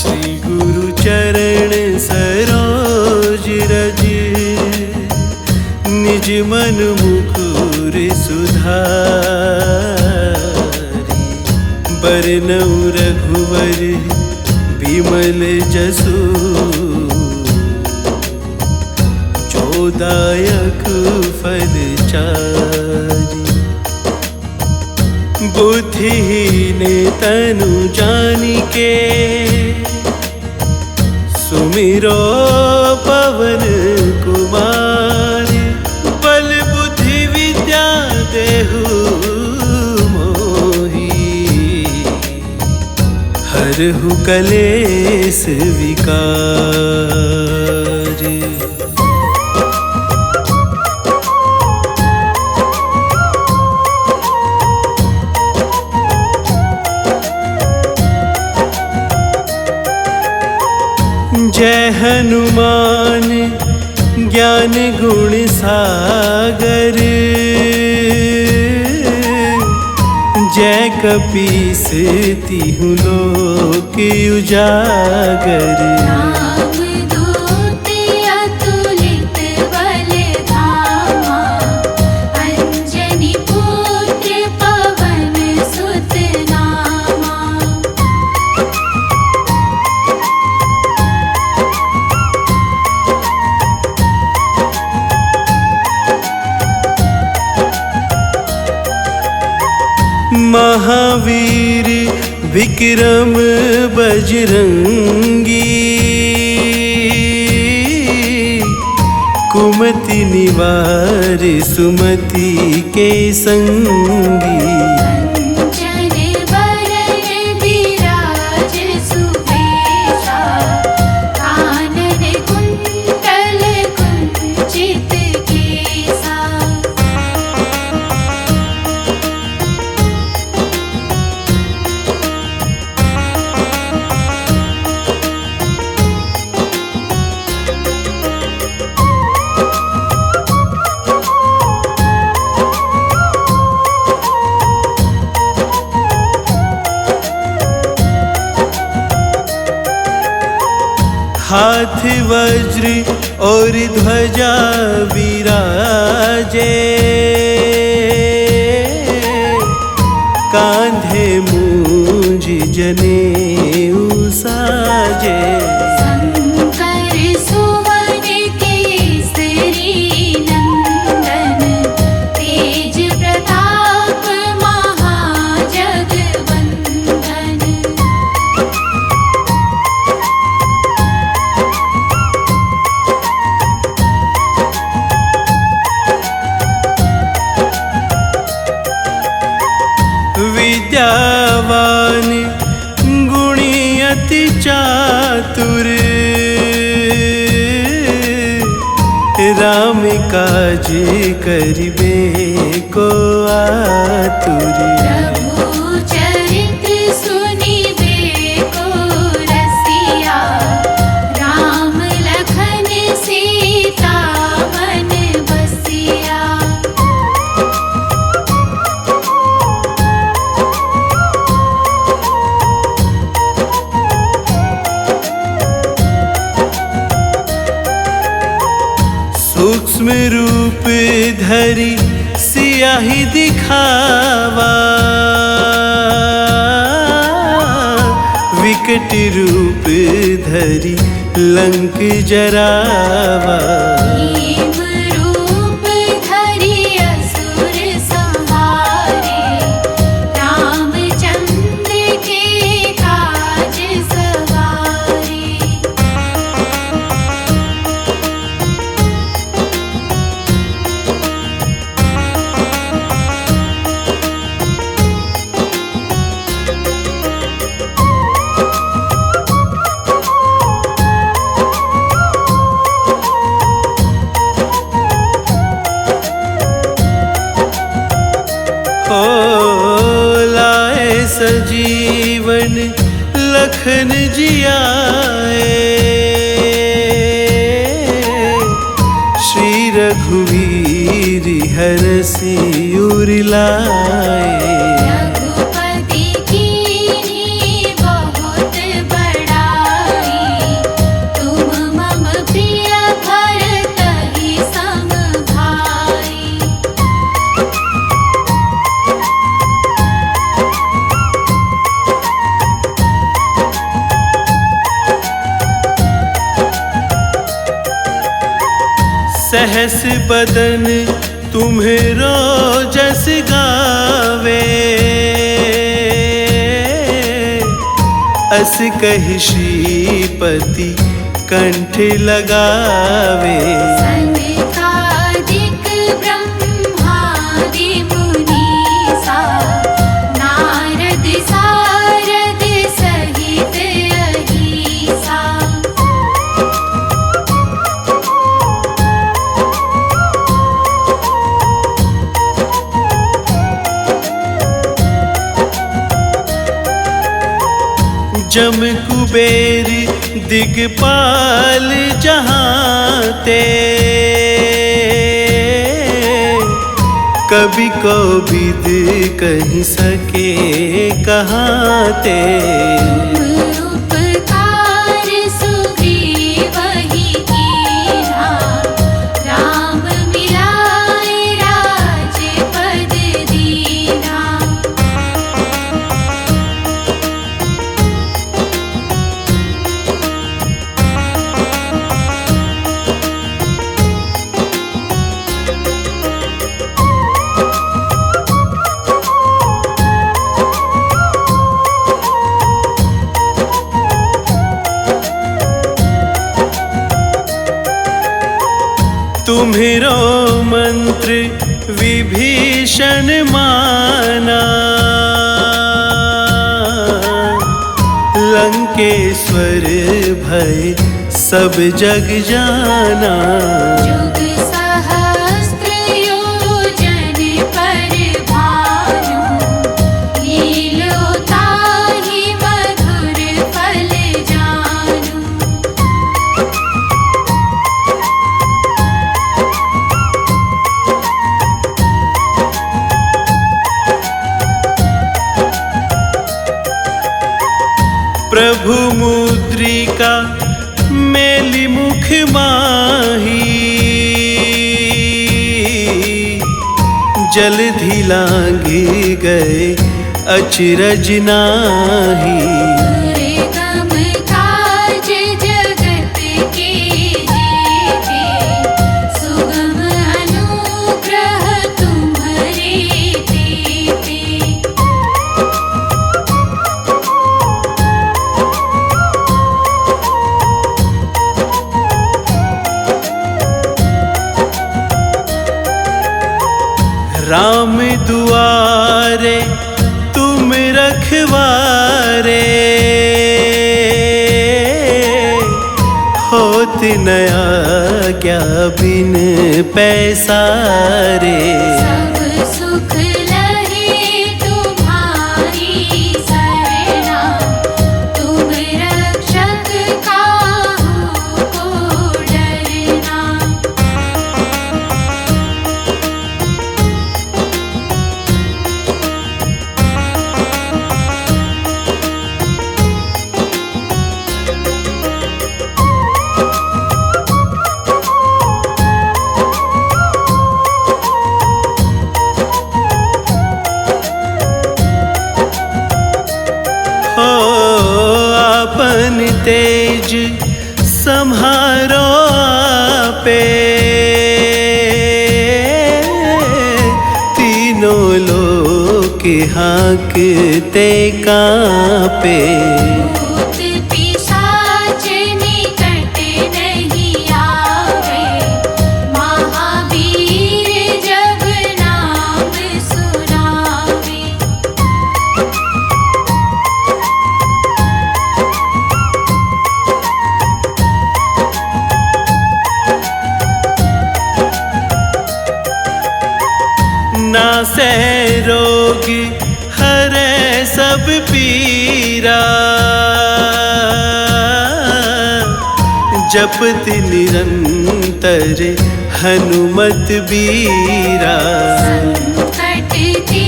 श्री गुरु चरण सरोज रज, निज मन मुकुर सुधारि। बरनउँ रघुवर बिमल जसु, जो दायक फल चारि। बुद्धिहीन तनु जानिके, सुमिरो पवन कुमार। बल बुद्धि विद्या देहु मोहि, हरहु कलेस विकार। जय हनुमान ज्ञान गुण सागर, जय कपीस तिहुँ लोक उजागर। रामदूत अतुलित बल धामा, अंजनी पुत्र पवन सुत नामा। महावीर विक्रम बजरंगी, कुमति निवार सुमति के संगी। कंचन बरन बिराज सुबेशा, कानन कुंडल कुंचित केसा। हाथ वज्र और ध्वजा विराजे, कांधे मूंज जनेऊ साजे। शंकर सुवन केसरी नंदन, तेज प्रताप महाजगवंदन। विद्यावान गुणी अति चातुर, राम काज करिबे को आतुर। प्रभु चरित्र सुनिबे को रसिया, राम लखन सीता मन बसिया। सूक्ष्म रूप धरि सियाहि दिखावा, विकट रूप धरि लंक जरावा। भीम रूप धरि असुर संहारे, रामचंद्र के काज सवारे। लाए सजीवन लखन जियाए, श्री रघुवीर हरषि उर लाए। रघुपति कीन्ही बहुत बड़ाई, सहस बदन तुम्हेरो जस गावे, अस कहि श्रीपति कंठ लगावे। सनकादिक ब्रह्मादि मुनीसा, नारद सारद सहित अहिसा। जम कुबेर दिगपाल जहाँ ते, कभी को विद कहीं सके कहाँ ते। उपकार सुग्रीव ही कीन्हा, राम मिलाए राजपद दीन्हा। तुम्हेरो मंत्र विभीषण माना, लंकेश्वर भय सब जग जाना। जुग सहस्त्र योजन पर भानु, लील्यो ताहि मधुर फल जानू। प्रभु मुद्रिका मेली मुख माही, जलधि लांघी गए अचरज नाही। दुर्गम काज जगत के जेते, सुगम अनुग्रह तुम्हरे तेते। राम दुआरे तुम रखवारे, होत नया क्या बिन पैसारे। सब सुख लहे तुम्हारी सरना, तुम रक्षक काहू को डरना। हो आपन तेज सम्हारो आपे, तीनों लोक हाँकते कांपे। भूत पिशाच निकट नहीं आवे, महावीर जब नाम सुनावे। नासै रोग हरै सब पीरा, जपत निरंतर हनुमत बीरा। संकट ते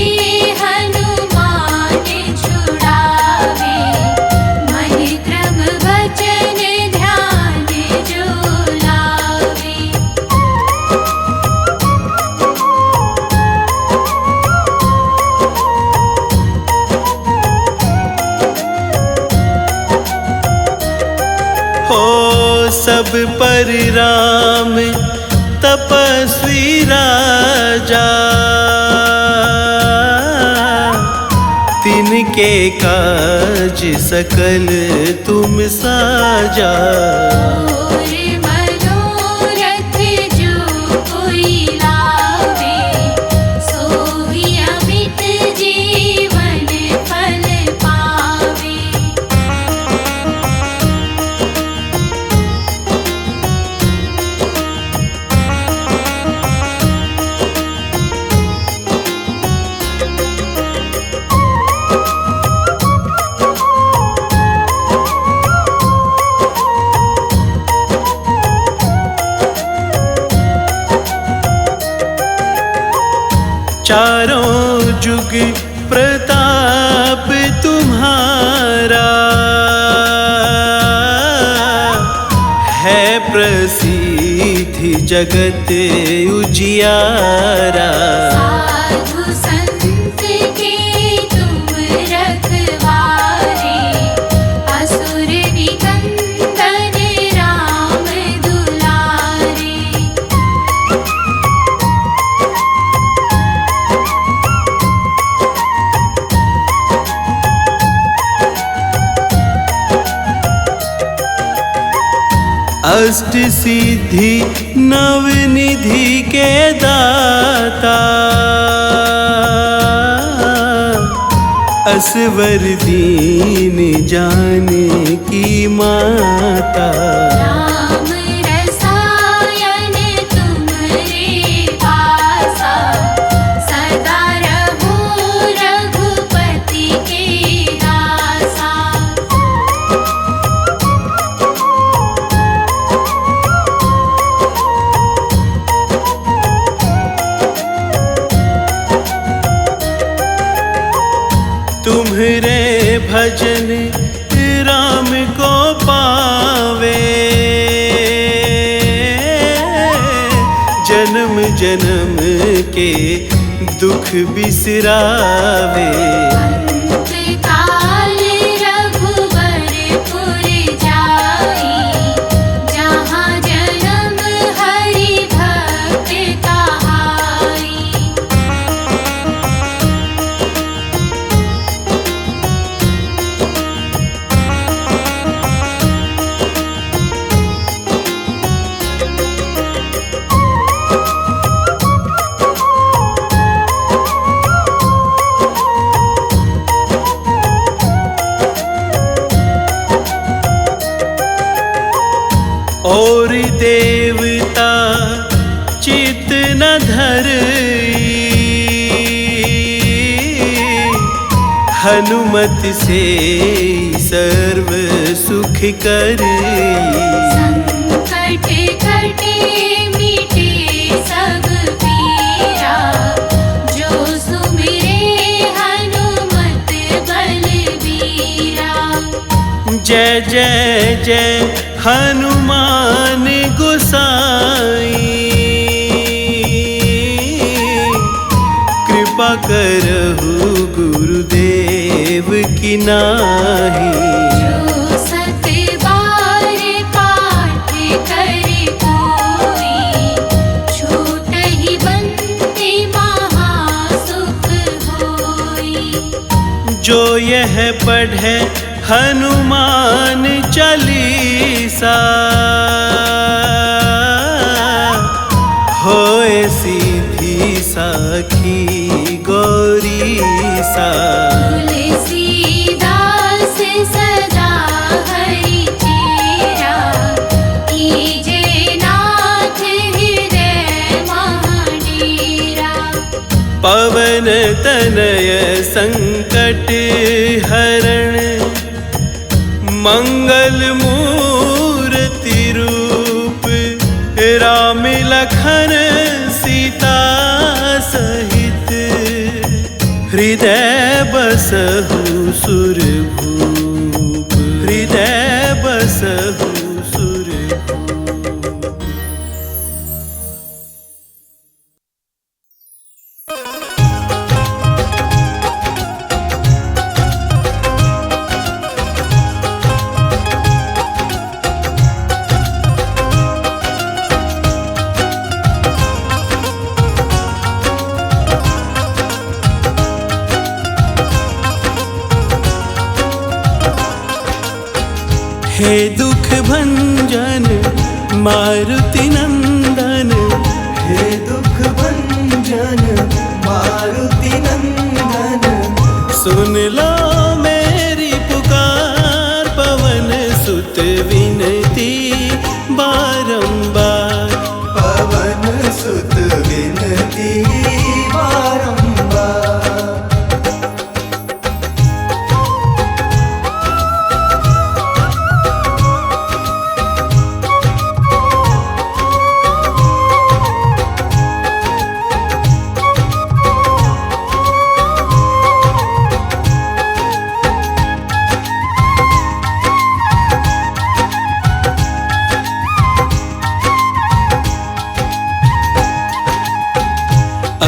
हनुमान छुड़ावे, मन क्रम वचन ध्यान जो लावे। हो सब पर राम तपस्वी राजा, तिनके काज सकल तुम साजा। और मनोरथ जो कोई लावे, सोहि अमित जीवन फल पावे। चारों जुग प्रताप तुम्हारा, है प्रसिद्धि जगत उजियारा। साधु संत के तुम रखवारे, असुर निकंदन राम दुलारे। अष्ट सिद्धि नवनिधि के दाता, असवर दीन जाने की माता। राम रसायन तुम्हारे पासा, सदा रहो रघुपति के दासा। तुम्हारे भजन राम को पावे, जन्म जन्म के दुख बिसरावे। अंत काल रघुबरपुर जाई, जहाँ जन्म हरि भक्त कहाई। और देवता चित न धरई, हनुमत से सर्व सुख करई। संकट कटे मिटे सब पीरा, जो सुमिरे हनुमत बलबीरा। जय जय जय हनुमान गोसाई, कृपा करहु गुरुदेव की नाही। जो सत बार पाठ करे कोई, छूटहि बंदी महासुख होई। जो यह पढ़े हनुमान चालीसा, होए सीधी साखी गौरीसा। तुलसीदास सदा हरि चेरा, कीजे नाथ हृदय महाडेरा। पवन तनय संकट हरण, मंगल मूर्ति रूप, राम लखन सीता सहित। हृदय बसहु सुरभूप, हृदय बसहु सुरभूप। हे दुख भंजन मारुति नंदन, हे दुख भंजन मारुति नंदन, सुन लो मेरी पुकार, पवन सुत विनती बारंबार, पवन सुत विनती बारंबार।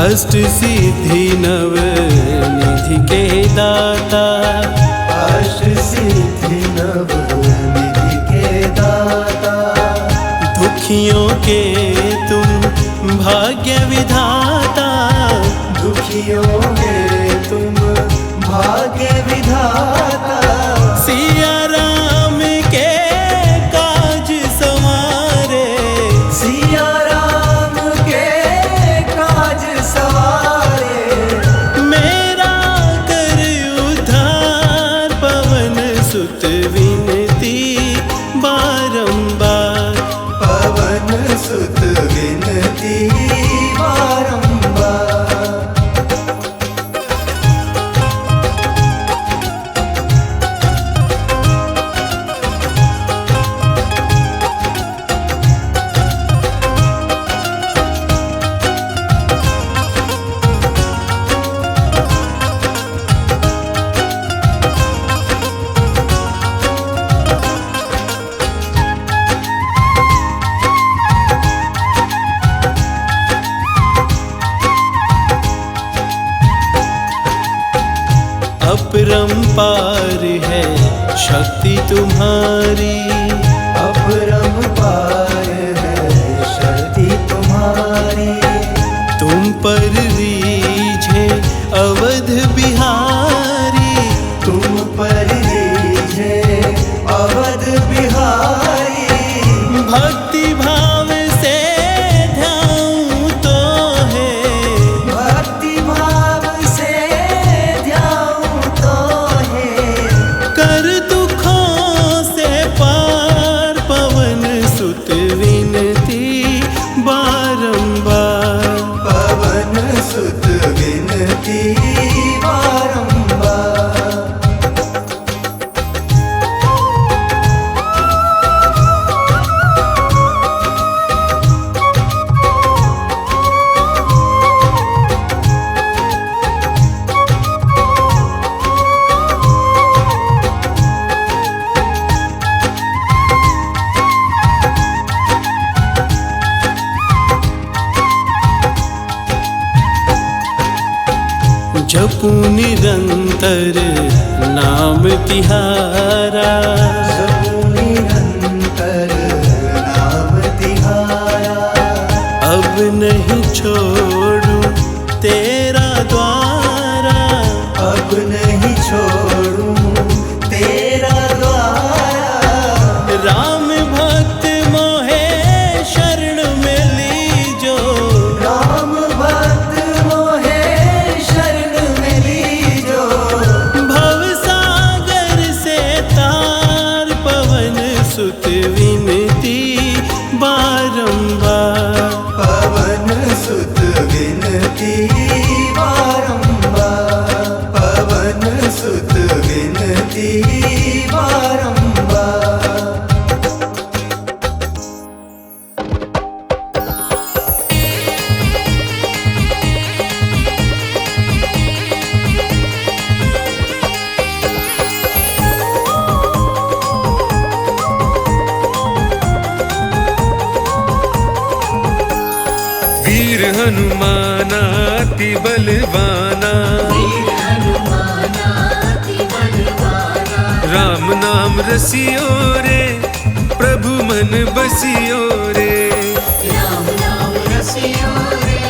अष्ट सिद्धि नव निधि के दाता, अष्ट सिद्धि नव निधि के दाता, दुखियों के तुम भाग्य विधाता, दुखियों के तुम भाग्य विधाता, सिया राम के काज संवारे, सिया राम के काज सवारे, मेरा कर उद्धार, पवन सुत विनती बारंबार, पवन सुत विनती बारंबार। अपरंपार है शक्ति तुम्हारी, अपरंपार है शक्ति तुम्हारी, तुम पर रीझे अवध बिहारी, तुम पर रीझे अवध बिहारी, भक्ति भाव से ध्याऊं तो है, भक्ति भाव से ध्याऊं तो है, कर दुखों से पार, पवन सुत विनती बारंबार, पवन सुत विनती बारंबार। जपू निरंतर नाम तिहारा, जपू निरंतर नाम तिहारा, अब नहीं छोड़ू तेरा द्वारा, अब नहीं छोड़ूं तेरा द्वारा, राम भक्त मोहे शरण में लीजो, राम भक्त मोहे शरण में लीजो, भव सागर से तार, पवन सुत विनती बारंबार, पवन सुत विनती बारंबार, पवन सुत विनती बारंबार। वीर हनुमाना अति बलवाना, राम नाम रसियो रे, प्रभु मन बसियो रे, राम नाम रसियो रे,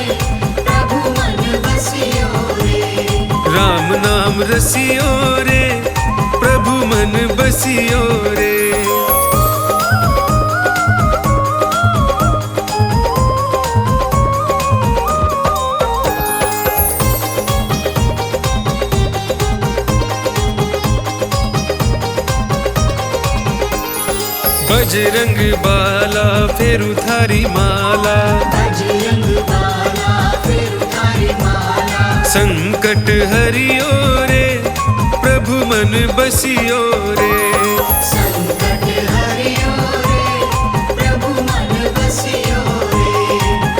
प्रभु मन बसियो रे, राम नाम रसियो रे, प्रभु मन बसियो रे। बजरंग बाला फेरू थारी माला, बजरंग बाला फिर उतारी माला। संकट हरियो रे प्रभु मन बसियो रे। संकट हरियो रे प्रभु मन बसियो रे।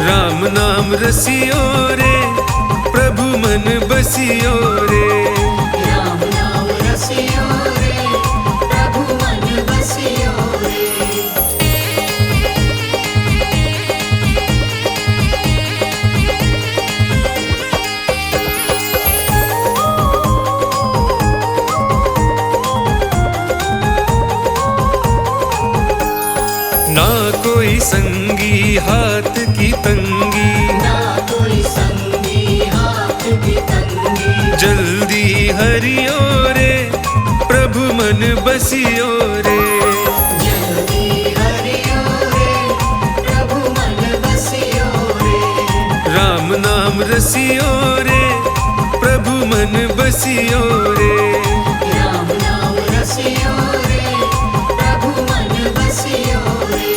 राम नाम रसियो रे प्रभु मन बसियो रे। राम नाम रसियो रे प्रभु मन बसियो रे। ना कोई संगी हाथ की तंगी, ना कोई संगी हाथ की तंगी। जल्दी हरियो रे प्रभु मन बसियो रे। जल्दी हरियो रे प्रभु मन बसियो रे। राम नाम रसियो रे प्रभु मन बसियो रे। राम नाम रसियो रे प्रभु मन बसियो रे।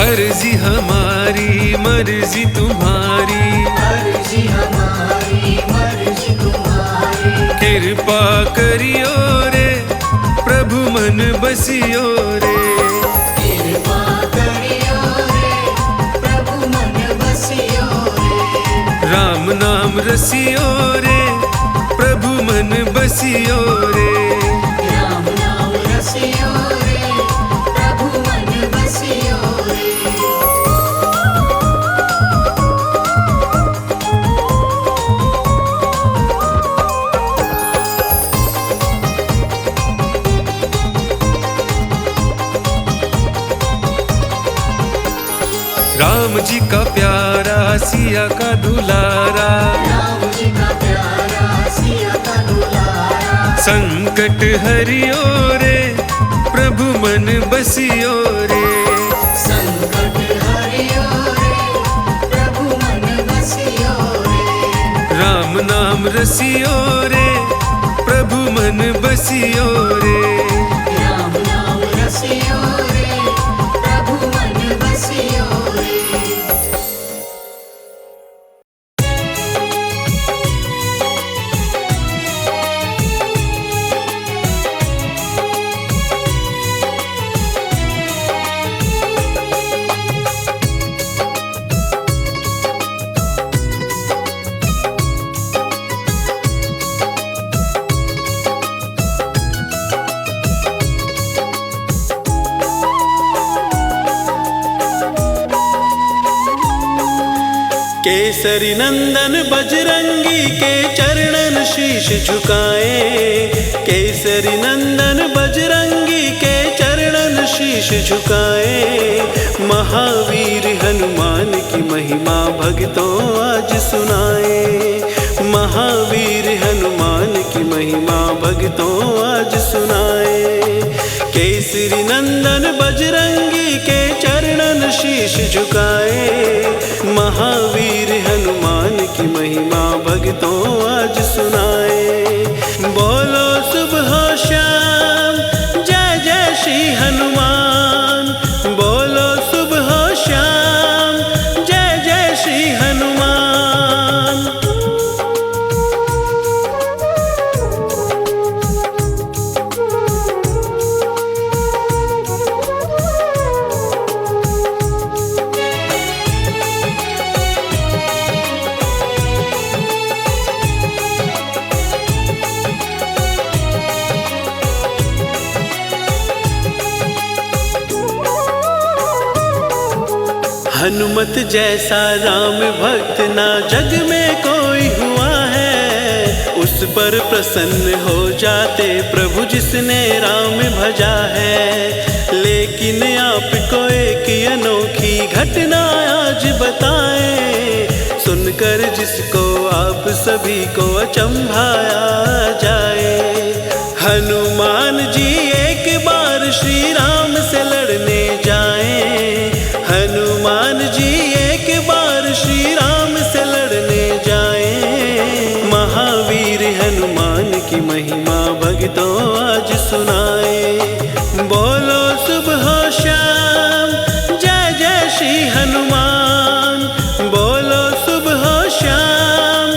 अर्जी हमारी मर्जी तुम्हारी, मर्जी हमारी मर्जी तुम्हारी। कृपा करियो रे प्रभु मन बसियो रे। कृपा करियो रे प्रभु मन बसियो रे। राम नाम रसियो रे प्रभु मन बसियो रे। राम नाम रसियो रे प्रभु मन बसियो रे। राम जी का प्यारा सिया का दुलारा, राम जी का प्यारा सिया का दुलारा। संकट हरियो रे प्रभु मन बसियो रे। संकट हरियो रे प्रभु मन बसियो रे। राम नाम रसियो रे प्रभु मन बसियो रे। राम नाम रसियो रे प्रभु मन बसियो रे। केसरी नंदन बजरंगी के चरणन शीश झुकाए। केसरी नंदन बजरंगी के चरणन शीश झुकाए। महावीर हनुमान की महिमा भक्तों आज सुनाए। महावीर हनुमान की महिमा भक्तों आज सुनाए। केसरी नंदन बजरंगी के चरणन शीश झुकाए। महावीर हनुमान की महिमा भक्तों आज सुनाए। बोलो सुबह शाम जय जय श्री हनुमान। बोलो सुबह शाम जय जय श्री हनुमान। हनुमत जैसा राम भक्त ना जग में कोई हुआ है। उस पर प्रसन्न हो जाते प्रभु जिसने राम भजा है। लेकिन आपको एक अनोखी घटना आज बताएं, सुनकर जिसको आप सभी को अचंभाया जाए। हनुमान जी एक बार श्री राम से लड़ने जाएं। हनुमान जी एक बार श्री राम से लड़ने जाएं। महावीर हनुमान की महिमा भक्तों आज सुनाए। बोलो सुबह शाम जय जय श्री हनुमान। बोलो सुबह शाम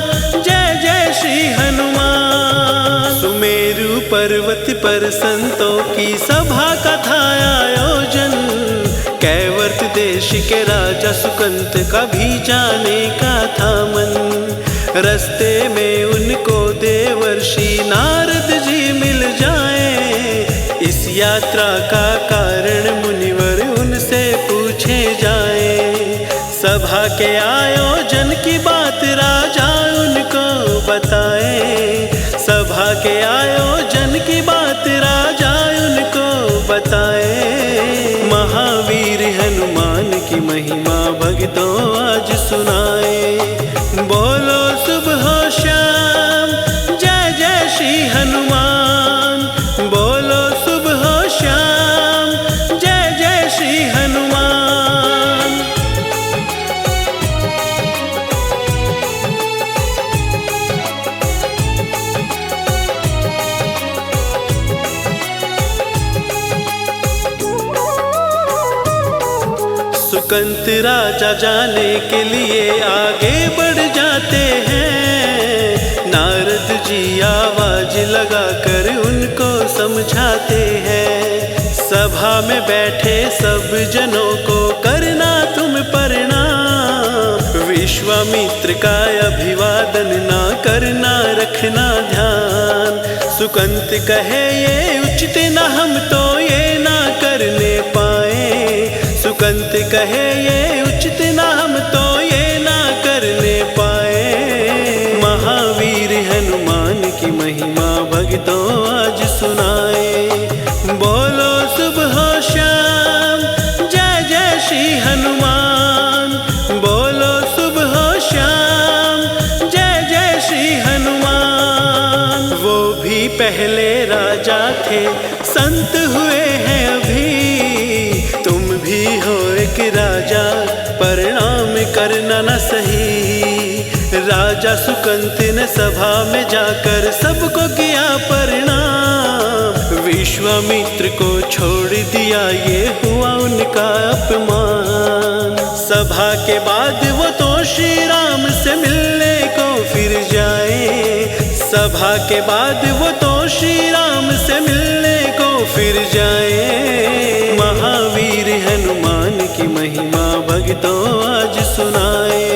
जय जय श्री हनुमान। सुमेरु पर्वत पर संतों की सभा का था आयोजन। कैवर्त देश के राजा सुकंत का भी जाने का था मन। रस्ते में उनको देवर्षि नारद जी मिल जाए। इस यात्रा का कारण मुनिवर उनसे पूछे जाए। सभा के आयोजन की बात राजा उनको बताए। सभा के आयोजन की बात राजा उनको बताए। महावीर हनुमान की महिमा भक्तों आज सुनाए। बोलो सुबह शाम जय जय श्री हनुमान। बोलो सुबह शाम जय जय श्री हनुमान। सुकंत राजा जाने के लिए आगे बढ़ जाते हैं। नारद जी आवाज लगाकर उनको समझाते हैं। सभा में बैठे सब जनों को करना तुम प्रणाम। विश्वामित्र का अभिवादन ना करना रखना ध्यान। सुकंत कहे ये उचित न हम तो ये ना करने पाए। सुकंत कहे ये उचित ना हम तो ये ना करने पाए। महावीर हनुमान की महिमा भक्तों आज सुनाए। बोलो सुबह शाम जय जय श्री हनुमान। बोलो सुबह शाम जय जय श्री हनुमान। वो भी पहले राजा थे संत हुए हैं अभी। तुम भी हो एक राजा प्रणाम करना न सही। राजा सुकंत ने सभा में जाकर सबको किया प्रणाम। विश्वामित्र को छोड़ दिया ये हुआ उनका अपमान। सभा के बाद वो तो श्री राम से मिलने को फिर जाए। सभा के बाद वो तो श्री राम से मिलने को फिर जाए। महावीर हनुमान की महिमा भक्तों आज सुनाए।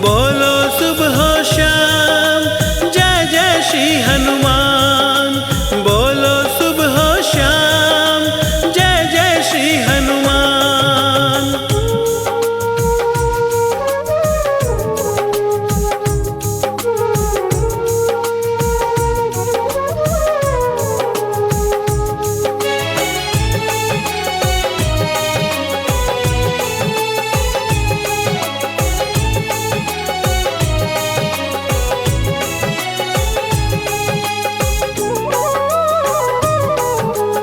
बोलो सुबह शाम जय जय श्री हनुमान। बोलो सुबह शाम जय जय श्री हनुमान।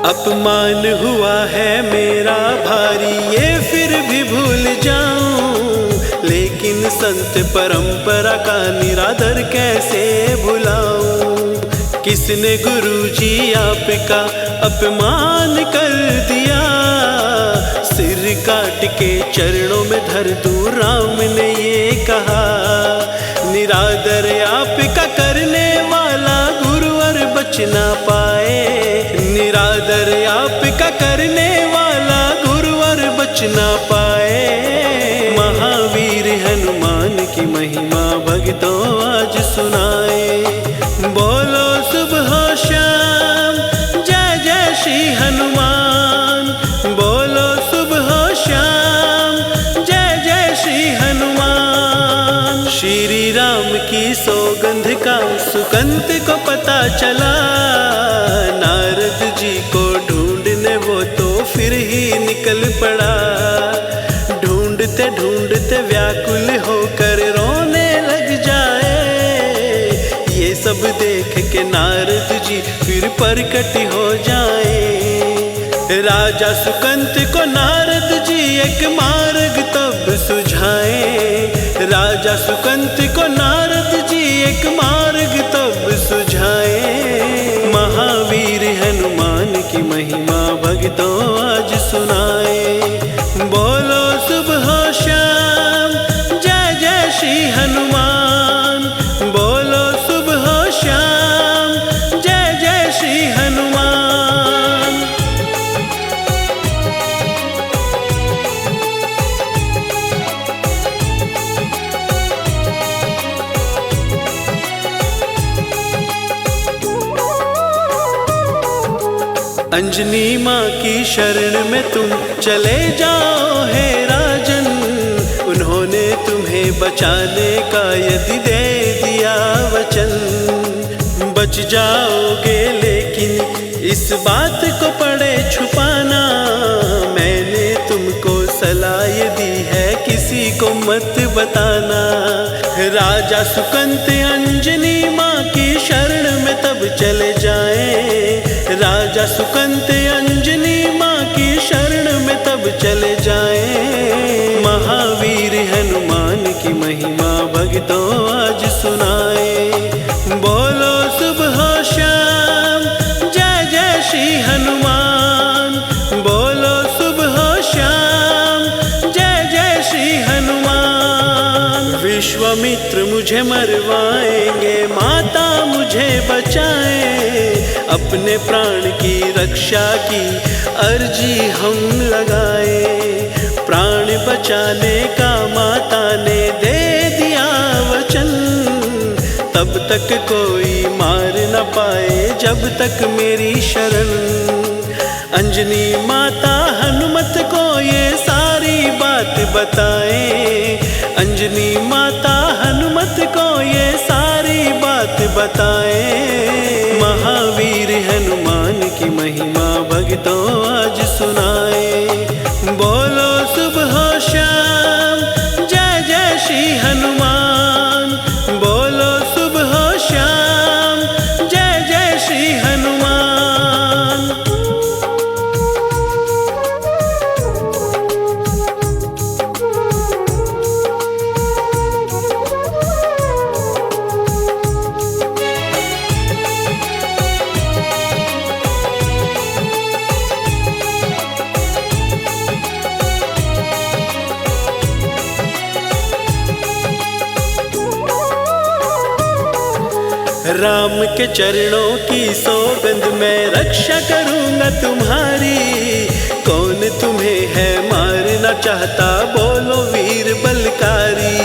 अपमान हुआ है मेरा भारी ये फिर भी भूल जाऊं। लेकिन संत परंपरा का निरादर कैसे भुलाऊं। किसने गुरुजी आपका अपमान कर दिया। सिर काट के चरणों में धर दूं राम ने ये कहा। निरादर आपका करने वाला गुरुवर बच ना पाए। निरादर आपका करने वाला गुरुवर बच ना पाए। महावीर हनुमान की महिमा भक्तों आज सुनाए। बोलो सुबह शाम जय जय श्री हनुमान। बोलो सुबह शाम जय जय श्री हनुमान। श्री राम की सौगंध का सुकंत को पता चला। नारद जी को ढूंढने वो तो फिर ही निकल पड़ा। ढूंढते ढूंढते व्याकुल होकर रोने लग जाए। सब देख के नारद जी फिर प्रकट हो जाए। राजा सुकंत को नारद जी एक मार्ग तब सुझाए। राजा सुकंत को नारद जी एक मार्ग तब सुझाए। महावीर हनुमान की महिमा भक्तों आज सुनाए। बोलो सुबह शाम जय जय श्री हनुमान। बोलो सुबह शाम जय जय श्री हनुमान। अंजनी माँ की शरण में तुम चले जाओ हे राजन। उन्होंने तुम्हें बचाने का यदि दे दिया वचन। बच जाओगे लेकिन इस बात को पड़े छुपाना। मैंने तुमको सलाह दी है किसी को मत बताना। राजा सुकंत अंजनी माँ की शरण में तब चले जाए। राजा सुकंत अंजनी माँ की शरण में तब चले जाए। महावीर हनुमान की महिमा भक्तों आज सुनाए। बोलो सुबह शाम जय जय श्री हनुमान। बोलो सुबह शाम जय जय श्री हनुमान। विश्वामित्र मुझे मरवाएंगे, माता मुझे बचाए। अपने प्राण की रक्षा की अर्जी हम लगाए। प्राण बचाने का माता ने दे दिया वचन। तब तक कोई मार न पाए जब तक मेरी शरण। अंजनी माता हनुमत को ये सारी बात बताए। अंजनी माता हनुमत को ये सारी बात बताए। महावीर हनुमान की महिमा भक्तों आज सुनाए। बोलो सुबह शाम जय जय श्री हनुमान। बोलो सुबह शाम जय जय श्री हनुमान। राम के चरणों की सौगंध मैं रक्षा करूंगा तुम्हारी। कौन तुम्हें है मारना चाहता बोलो वीर बलकारी।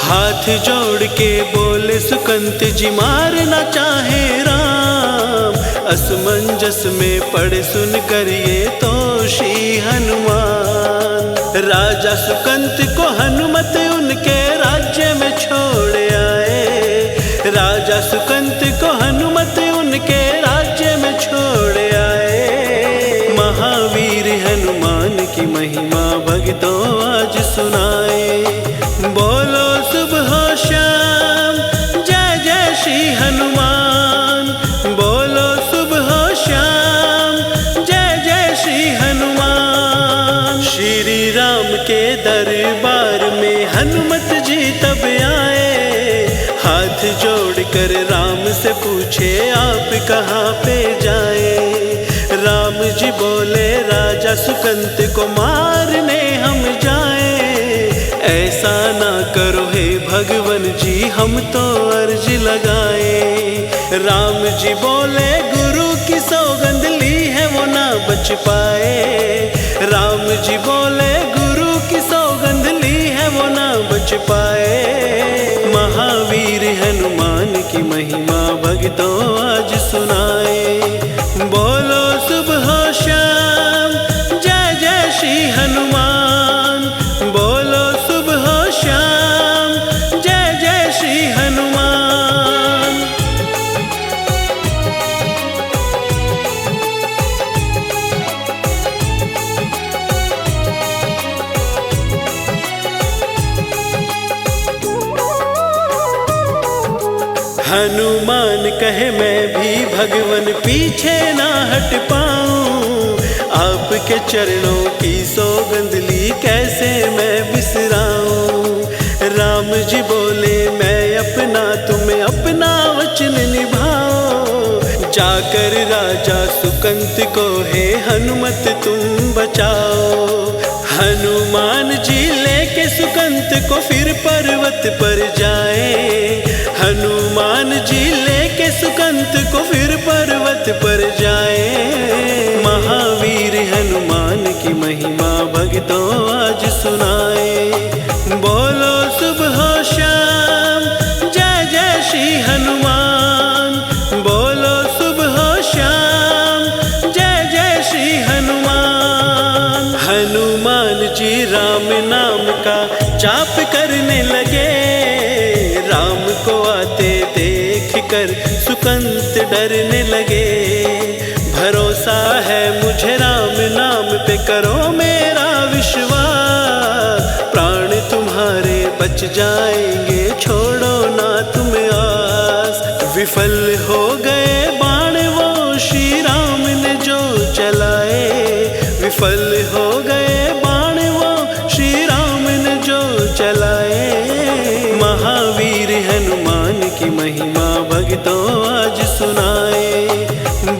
हाथ जोड़ के बोले सुकंत जी मारना चाहे राम। असमंजस में पड़े सुन कर ये तो श्री हनुमान। राजा सुकंत को हनुमत उनके राज्य में छोड़ आए। राजा सुकंत को हनुमत उनके राज्य में छोड़ आए। महावीर हनुमान की महिमा भक्तों आज सुनाए। बोलो सुबह शाम जय जय श्री हनुमान। बोलो सुबह शाम जय जय श्री हनुमान। श्री राम के दरबार में हनुमत जी तब आए। हाथ जोड़कर राम से पूछे आप कहाँ पे जाए। राम जी बोले राजा सुकंत को मारने हम जाए। ऐसा ना करो हे भगवान जी हम तो अर्ज लगाए। राम जी बोले गुरु की सौगंध ली है वो ना बच पाए। राम जी बोले गुरु की सौगंध ली है वो ना बच पाए। महावीर हनुमान की महिमा भक्तों आज सुनाए। बोलो सुबह शाम जय जय श्री हनुमान। बोलो सुबह शाम जय जय श्री हनुमान। हनुमान कहे मैं भी भगवन पीछे ना हट पाऊं, आपके चरणों की सौगंध ली कैसे मैं बिसराऊं। राम जी बोले मैं अपना तुम्हें अपना वचन निभाओ, जाकर राजा सुकंत को हे हनुमत तुम बचाओ। हनुमान जी लेके सुकंत को फिर पर्वत पर जाए, हनुमान जी लेके सुकंत को फिर पर्वत पर जाए। महावीर हनुमान की महिमा भक्तों आज सुनाए, बोलो सुबह शाम जय जय श्री हनुमान, बोलो सुबह शाम जय जय श्री हनुमान। हनुमान जी राम नाम का जाप करने लगे, राम को आते देख कर सुकंत डरने लगे। भरोसा है मुझे राम नाम पे करो मेरा विश्वास, प्राण तुम्हारे बच जाएंगे छोड़ो ना तुम आस। विफल हो गए बाण वो श्री राम ने जो चलाए, विफल हो गए बाण वो श्री राम ने जो चलाए। महावीर हनुमान की महिमा भक्तों आज सुनाए,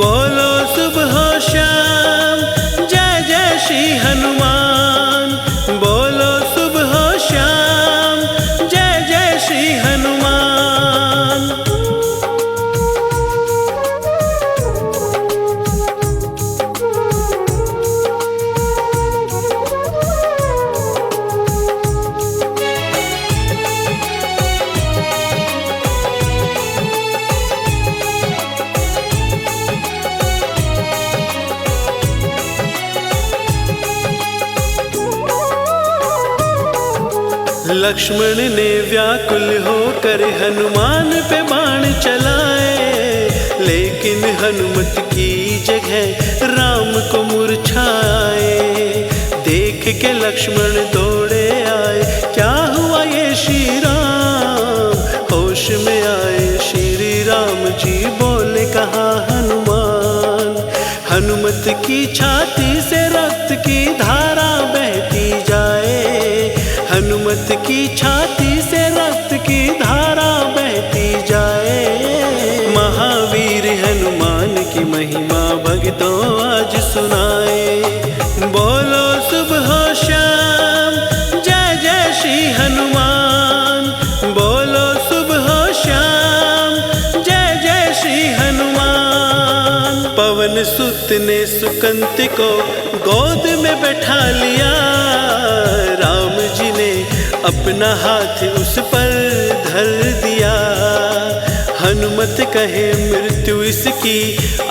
बोलो सुबह शाम जय जय श्री हनुमान, बोलो सुबह शाम जय जय श्री हनुमान। लक्ष्मण ने व्याकुल होकर हनुमान पे बाण चलाए, लेकिन हनुमत की जगह राम को मूर्छाए। देख के लक्ष्मण दौड़े आए, क्या हुआ ये श्री राम। होश में आए श्री राम जी बोले कहा हनुमान, हनुमत की छाती से रक्त की धारा बहती जाए, हनुमत की छाती से रक्त की धारा बहती जाए। महावीर हनुमान की महिमा भक्तों आज सुनाए, बोलो सुबह शाम जय जय श्री हनुमान, बोलो सुबह शाम जय जय श्री हनुमान। पवन सुत ने सुकंत को गोद में बैठा लिया, राम जी ने अपना हाथ उस पर धर दिया। हनुमत कहे मृत्यु इसकी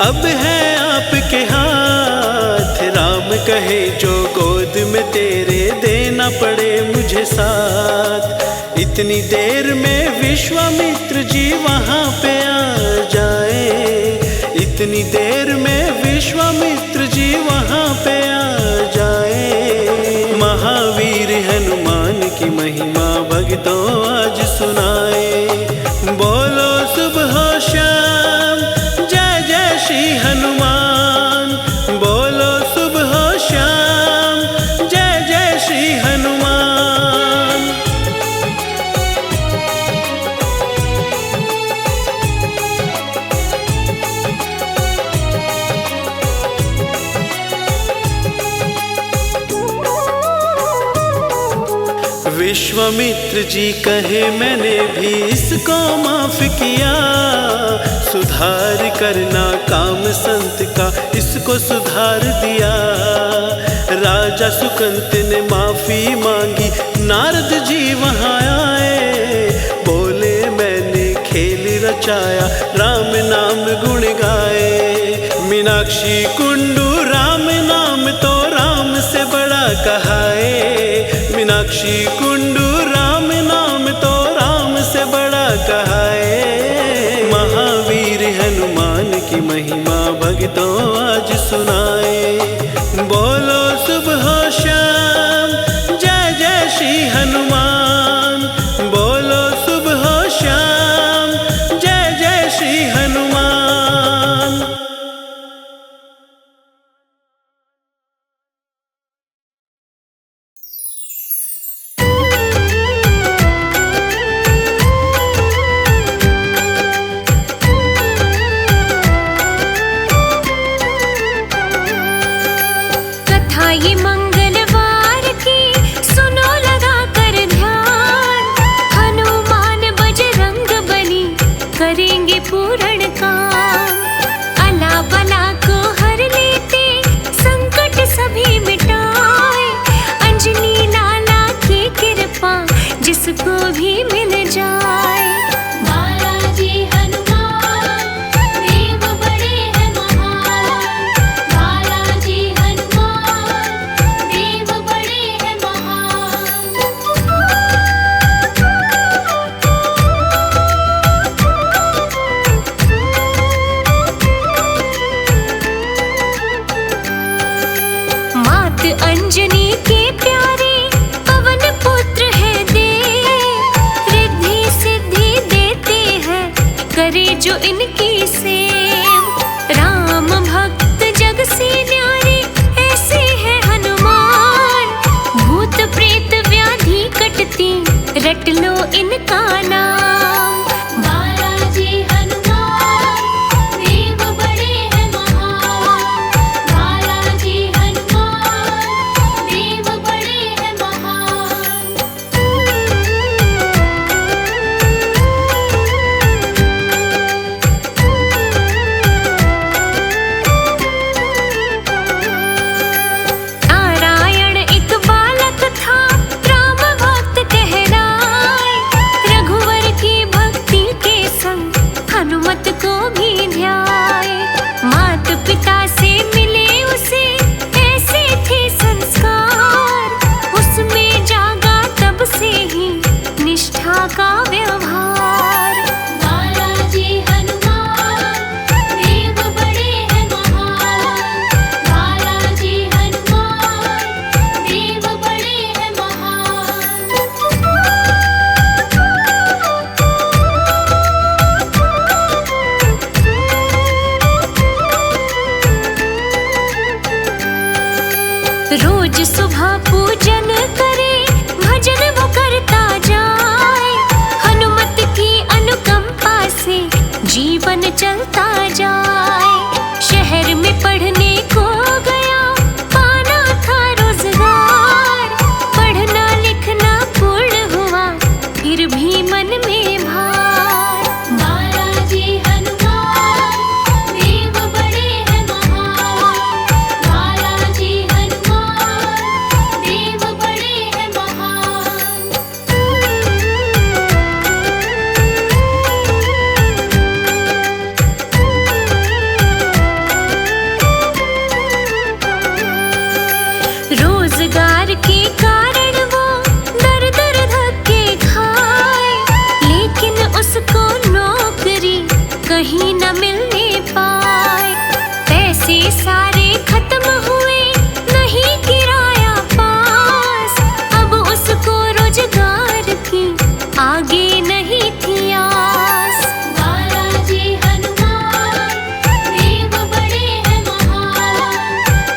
अब है आपके हाथ, राम कहे जो गोद में तेरे देना पड़े मुझे साथ। इतनी देर में विश्वामित्र जी वहाँ पे आ जाए, इतनी देर में विश्वामित्र जी वहाँ पे आ जाए। महावीर हनुमान की महिमा भक्तों आज सुनाए, बोलो सुबह शाम जय जय श्री हनुमान, बोलो सुबह शाम जय जय श्री हनुमान। विश्वामित्र जी कहे मैंने भी इसको माफ किया, सुधार करना काम संत का इसको सुधार दिया। राजा सुकंत ने माफी मांगी, नारद जी वहाँ आए, बोले मैंने खेल रचाया राम नाम गुण गाए। मीनाक्षी कुंडू राम नाम तो राम से बड़ा कहाए, मीनाक्षी कुंडू राम नाम तो राम से बड़ा कहाए। महावीर हनुमान की महिमा भक्तों आज सुनाए, बोलो सुबह शाम जय जय श्री हनुमान, बोलो सुबह शाम जय उसको भी मिल जाए। बालाजी हनुमान देव बड़े हैं महान, बालाजी हनुमान देव बड़े हैं महान। मात अंजनी के प्यारे पवन पुत्र है देव, रिद्धि सिद्धि देते हैं करे जो इनकी सेव। राम भक्त जग से न्यारे ऐसे हैं हनुमान, भूत प्रेत व्याधि कटती रट लो इनका नाम। बालाजी हनुमान देव बड़े हैं महान, बालाजी हनुमान देव बड़े हैं महान। नारायण एक बालक था राम भक्त कहलाए, रघुवर की भक्ति के संग हनुमत को भी ध्याए। मात पिता से मिले उसे ऐसे थे संस्कार, उसमें जागा तब से ही निष्ठा का व्यवहार। बालाजी हनुमान देव बड़े हैं महान, बालाजी हनुमान देव बड़े हैं महान। रोज सुबह पूजन करे भजन वो करता जाए, हनुमत की अनुकंपा से जीवन चलता जाए। शहर में पढ़ने को गया पाना था रोजगार, पढ़ना लिखना पूर्ण हुआ फिर भी मन में भार। बालाजी हनुमान देव बड़े हैं महान, बालाजी हनुमान देव बड़े हैं महान। रोजगार के कारण वो दर दर धक्के खाए, लेकिन उसको नौकरी कहीं न मिलने पाए। पैसे सारे खत्म हुए नहीं किराया पास, अब उसको रोजगार की आगे नहीं थी आस। बालाजी हनुमान देव बड़े हैं महान,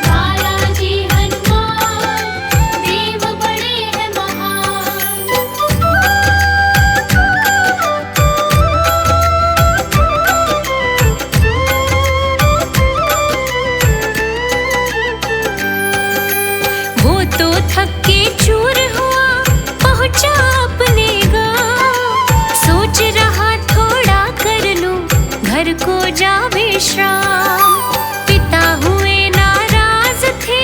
बालाजी हनुमान देव बड़े हैं महान। वो तो थके चूर हुआ पहुंचा अपने गांव, सोच रहा थोड़ा कर लूं घर को जा विश्राम। पिता हुए नाराज थे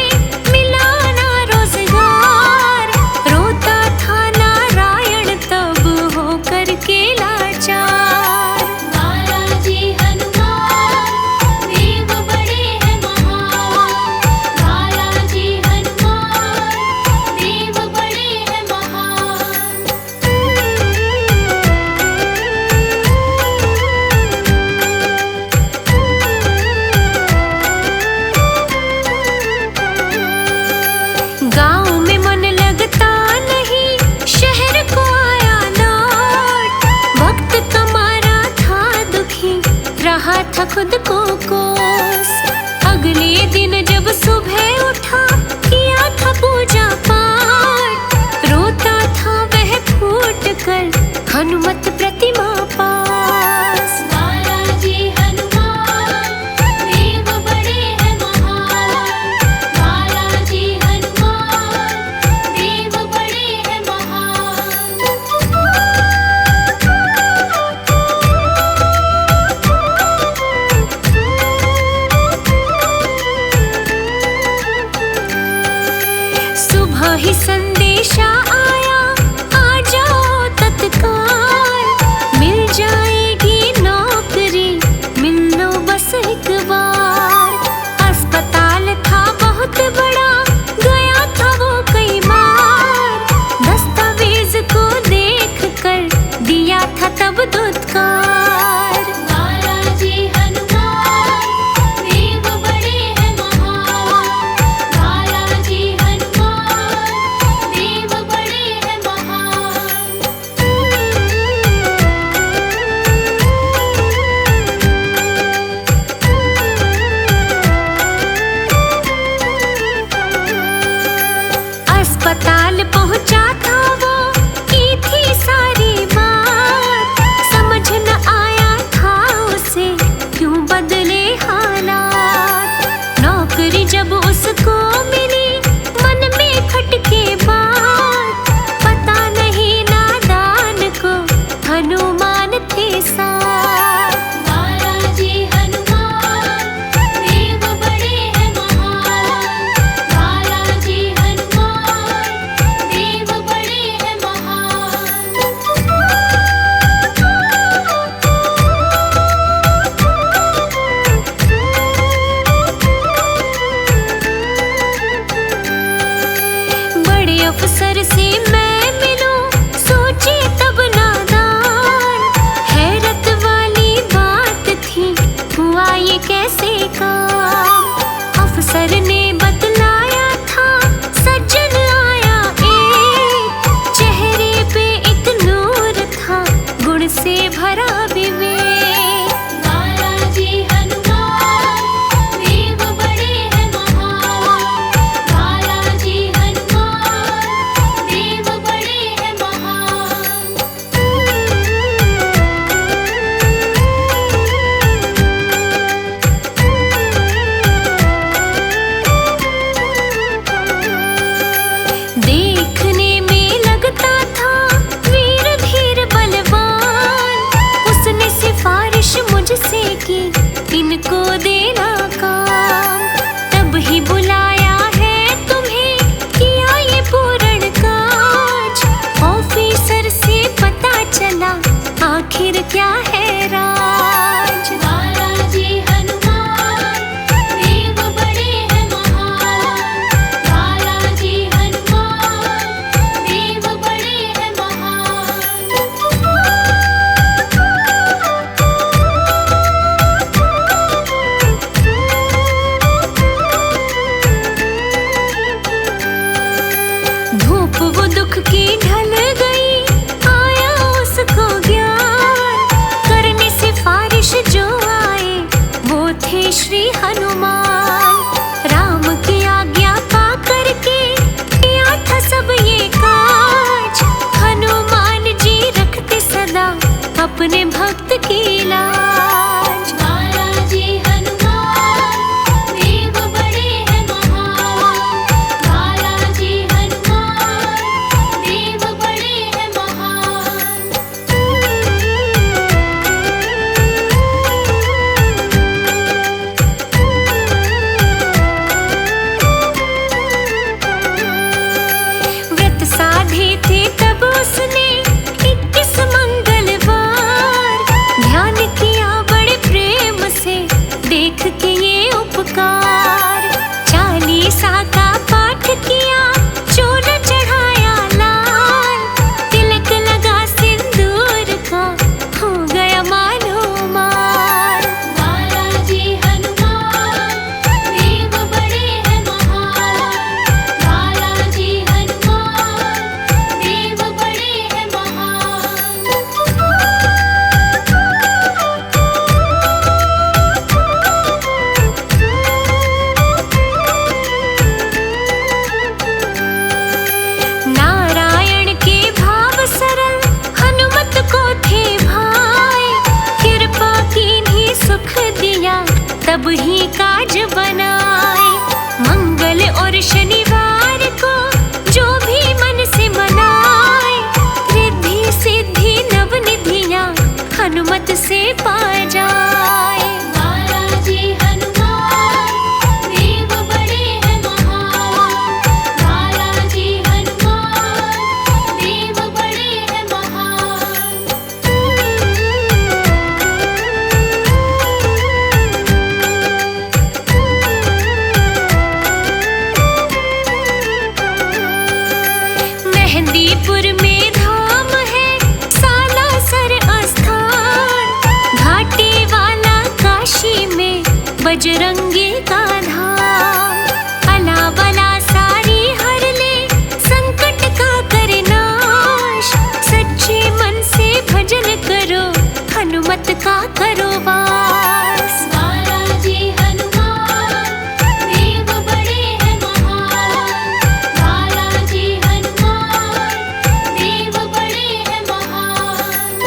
मिला ना रोजगार, रोता था नारायण तब हो करके लाचार। बालाजी हनुमान देव बड़े हैं महान, बालाजी हनुमान देव बड़े हैं महान। गांव में मन लगता नहीं शहर को आया लौट, वक्त कमारा था दुखी रहा था खुद को कोस। अगले दिन जब सुबह उठा किया था पूजा पाठ, रोता था वह फूट कर हनुमत प्रतिमा पास। बालाजी हनुमान देव बड़े हैं महान, बालाजी हनुमान देव बड़े हैं महान। सुबह ही संदेशा आया आ जाओ तब दुत्कार। बालाजी हनुमान देव बड़े हैं महान, बालाजी हनुमान देव बड़े हैं महान। अस्पताल पहुंचा था वो, की थी सारी बात, समझ न आया था उसे क्यों बदले हालात। नौकरी जब उसको मिली मन में खटके बात, पता नहीं नादान को हनुमान थे साथ। बालाजी हनुमान देव बड़े हैं महान, बालाजी हनुमान देव बड़े हैं महान। बड़े अफसर से मैं मिलूं, सोचे तब नादान, हैरत वाली बात थी हुआ ये कैसे काम। अफसर ने बतलाया था सज्जन आया एक, चेहरे पे एक नूर था गुण से भरा विवेक। बालाजी हनुमान देव बड़े हैं महान, बालाजी हनुमान देव बड़े हैं महान। देखने में लगता था वीर धीर बलवान, उसने सिफारिश मुझसे की इनको देना काम। तब ही बुलाया है तुम्हें, किया ये पूर्ण काज, ऑफिसर से पता चला आखिर क्या है राज। बालाजी हनुमान देव बड़े हैं महान, बालाजी हनुमान देव बड़े हैं महान। धूप वो दुख की ढल गई, आया उसको ज्ञान, करने सिफारिश जो आए वो थे श्री हनुमान। राम की आज्ञा पा करके किया था सब ये काज, हनुमान जी रखते सदा अपने भक्त की लाज। बालाजी हनुमान देव बड़े हैं महान, बालाजी हनुमान देव बड़े हैं महान। व्रत साधे थे तब उसने 21 मंगलवार, ध्यान किया बड़े प्रेम से देख के ये उपकार। 40 का पाठ किया, चोर चढ़ाया लाल, तिलक लगा सिंदूर का हो गया मानो माल। बालाजी हनुमान देव बड़े हैं महान, बालाजी हनुमान देव बड़े हैं महान। नारायण के भाव सरल हनुमत को थे भाई, कृपा कीन्ही सुख दिया तब ही काज बनाए। मंगल और शनिवार को जो भी मन से मनाए, रिद्धि सिद्धि नवनिधियां हनुमत से पा जाए। बालाजी हनुमान देव बड़े हैं महान, बालाजी हनुमान देव बड़े हैं महान। मेहंदीपुर में धाम है सालासर आस्था, बजरंगी का धाम। अला बला सारी हर ले, संकट का करे नाश। सच्चे मन से भजन करो, हनुमत का करो वास। बालाजी हनुमान देव बड़े हैं महान। बालाजी हनुमान देव बड़े हैं महान।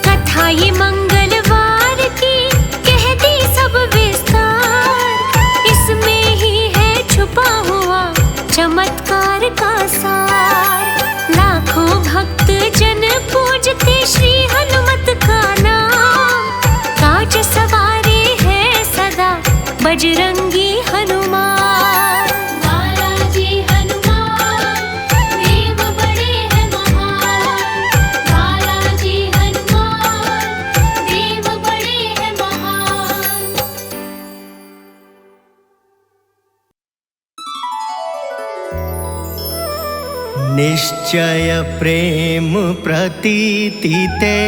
कथा ये मंगलवार की कह दी सब विस्तार। इसमें ही है छुपा हुआ चमत्कार का सार। लाखों भक्त जन पूजते श्री हनुमत का नाम। काज सवारे है सदा बजरंगी हनुमान। बालाजी हनुमान देव बड़े हैं महान। बालाजी हनुमान देव बड़े हैं महान। निश्चय प्रेम प्रतीति ते,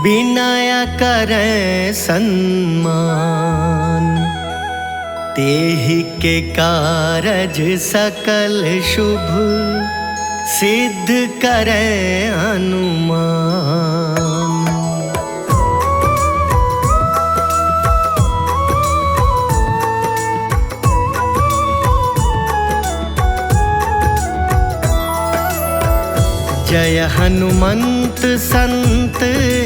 विनय करैं सन्मान। तेहि के कारज सकल शुभ, सिद्ध करैं हनुमान। जय हनुमंत संत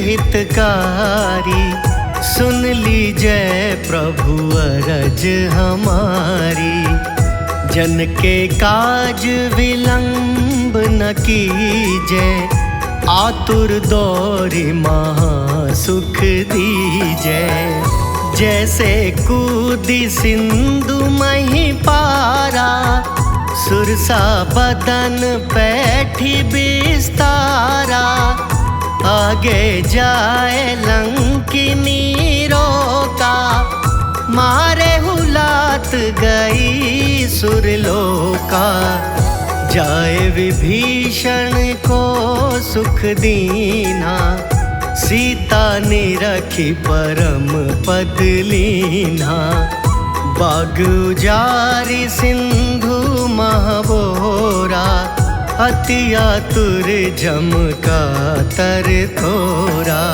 हितकारी। सुन लीजय प्रभु अरज हमारी। जन के काज विलंब न कीजय, आतुर दौरि महा सुख दीजय। जैसे कूदी सिंधु मही पारा, सुरसा बदन पैठी बिस्तारा। आगे जाए लंकिनी रोका, मारे हुलात गई सुरलोका। जाए विभीषण को सुख दीना, सीता निरखी परम पद लीना। बाग उजारी सिंधु महबोरा, अति आतुर जम का तर थोरा।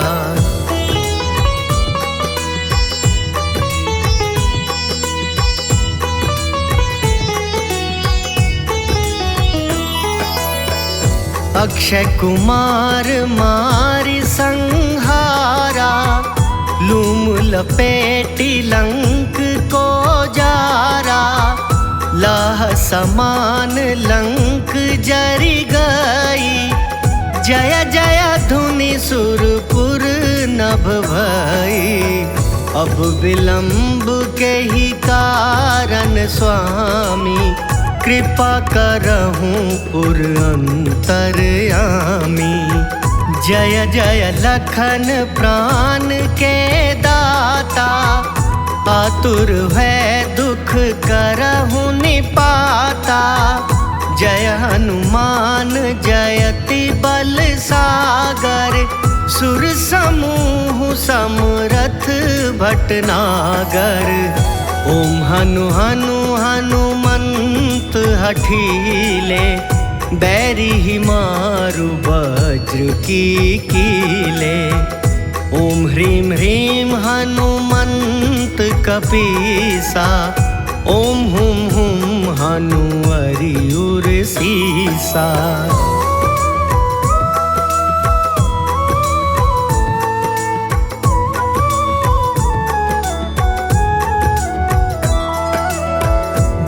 अक्षय कुमार मारि संहारा, लूम लपेटी लंक को जारा। लाह समान लंक जरि गई, जय जय धुनि सुरपुर नभ भई। अब विलंब के ही कारण स्वामी, कृपा करहूँ पुर अंतरयामी। जय जय लखन प्राण के दाता, आतुर है दुख करहूँ निपाता। जय हनुमान जयति बल सागर, सुर समूह समरथ भटनागर। ओम हनु हनु हनुमंत हठीले, बैरी ही मारु वज्र की कीले। ओम ह्रीं ह्रीं हनुमंत कपीसा, ओम हुम हुम हनुअरियुर सीसा।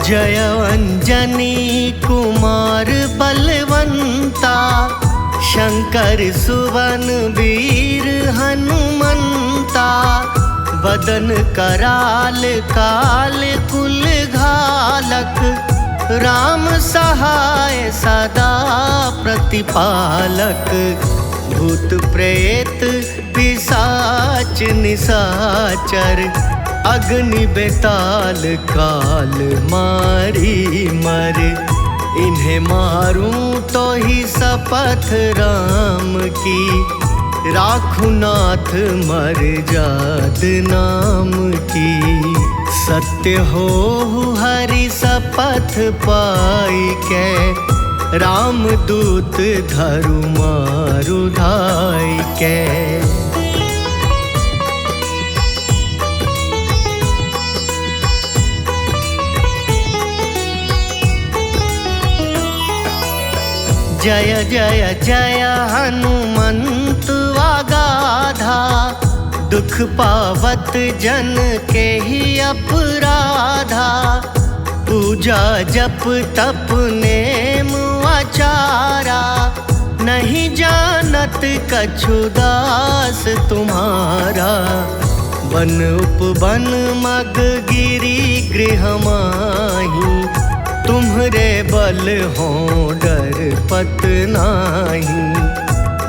जय अंजनी कुमार बलवंता, शंकर सुवन वीर हनुमंता। बदन कराल काल कुल घालक, राम सहाय सदा प्रतिपालक। भूत प्रेत पिशाच निशाचर, अग्नि बेताल काल मारी मर, इन्हें मारूं तो ही शपथ राम की, राखू नाथ मर जाद नाम की। सत्य हो हरि शपथ पाई के, राम दूत धरु मारु धाई के। जय जय जय हनुमंत वागाधा, दुख पावत जन के ही अपराधा। पूजा जप तप नेम आचारा, नहीं जानत कछु दास तुम्हारा। वन उपवन मग गिरी गृह माही, तुम्हरे बल हो डर पत नाही।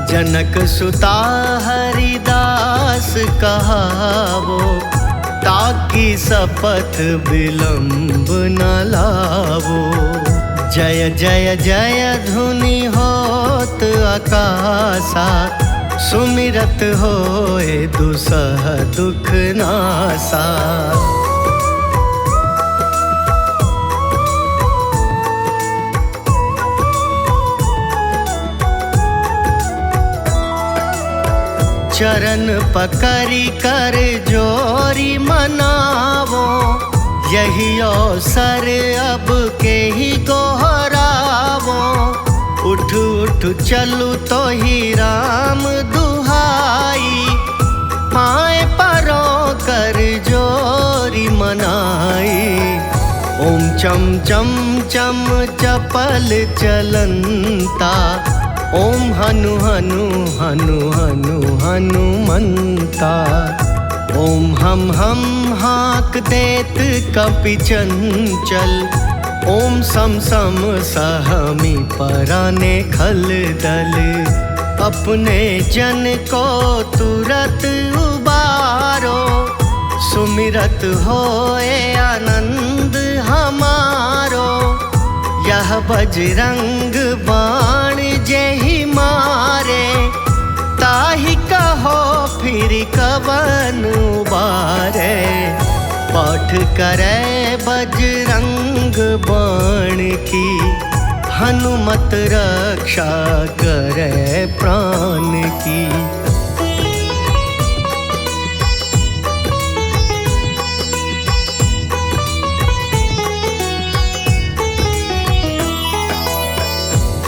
जनक सुता हरिदास कहावो, ताकि शपथ विलंब न लावो। जय जय जय धुनि होत आकाशा, सुमिरत होए दुसह दुख नासा। चरण पकड़ी कर जोरी मनावो, यही अवसर अब के ही गोहरावो। उठ उठ चलू तो ही राम दुहाई, पाए परो कर जोरी मनाई। ओम चम चम चम चपल चलंता, ओम हनु हनु हनु हनु हनुमंता। ओम हम हाक देत कपि चंचल, ओम सम सम सहमी पराने खल दल। अपने जन को तुरत उबारो, सुमिरत होए आनंद हमारो। यह बजरंग बाण जेहि मारे, ताहि कहो फिर कवन उबारे। पाठ करे बजरंग बाण की, हनुमत रक्षा करे प्राण की।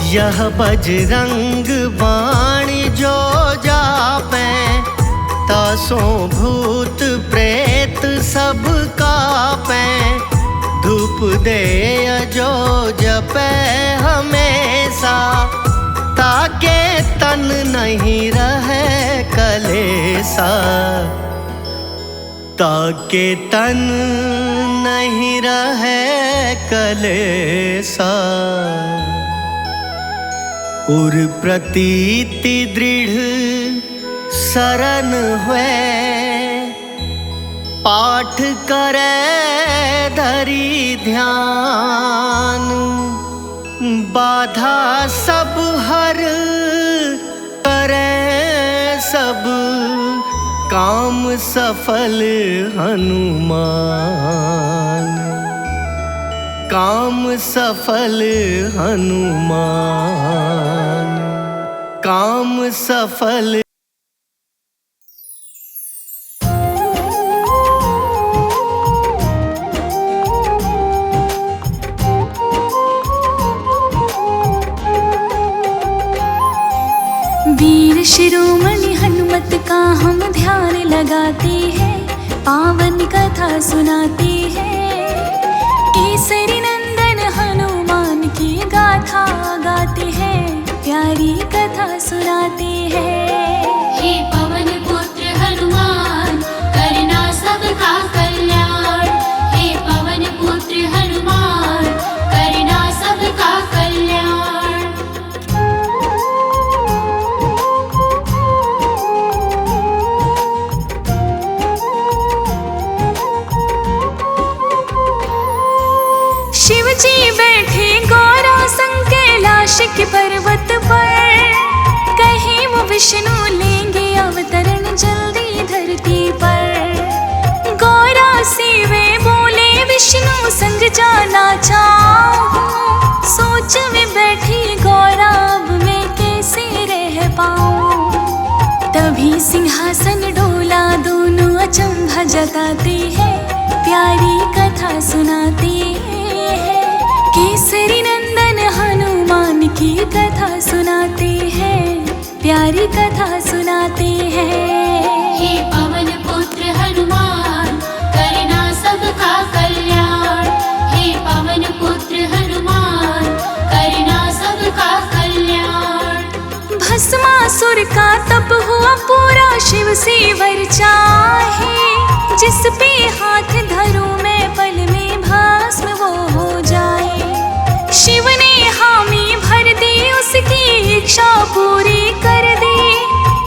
यह बजरंग बाणी जो जापे, तासों भूत प्रेत सब कापे। धूप दे जो जपे हमेशा, ताके तन नहीं रहे कलेसा। ताके तन नहीं रहे कलेसा। उर प्रतीति दृढ़ शरण हुए, पाठ करे धरी ध्यान। बाधा सब हर करे सब, काम सफल हनुमान। काम सफल हनुमान, काम सफल। वीर शिरोमणि हनुमत का हम ध्यान लगाते हैं, पावन कथा सुनाते हैं। केसरी नंदन हनुमान की गाथा गाते हैं, प्यारी कथा सुनाते हैं। हे पवन पुत्र हनुमान, करना सबका कल्याण। हे पवन पुत्र हनुमान, करना सबका कल्याण। जी बैठे गौरा संग कैलाश के पर्वत पर, कहीं वो विष्णु लेंगे अवतरण जल्दी धरती पर। गौरा से वे बोले विष्णु संग जाना चाहूं, सोच में बैठी गौरा अब मैं कैसे रह पाऊं। तभी सिंहासन डोला दोनों अचंभा जताते हैं, प्यारी कथा सुनाते हैं। केसरी नंदन हनुमान की कथा सुनाते हैं, प्यारी कथा सुनाते हैं। हे पवन पुत्र हनुमान, करना सबका कल्याण। हे पवन पुत्र हनुमान, करना सबका कल्याण। भस्मासुर का तप हुआ पूरा, शिव से वर चाहे, जिस पे हाथ धरूं मैं पल में भस्म वो हो जाए। शिव ने हामी भर दी, उसकी इच्छा पूरी कर दी।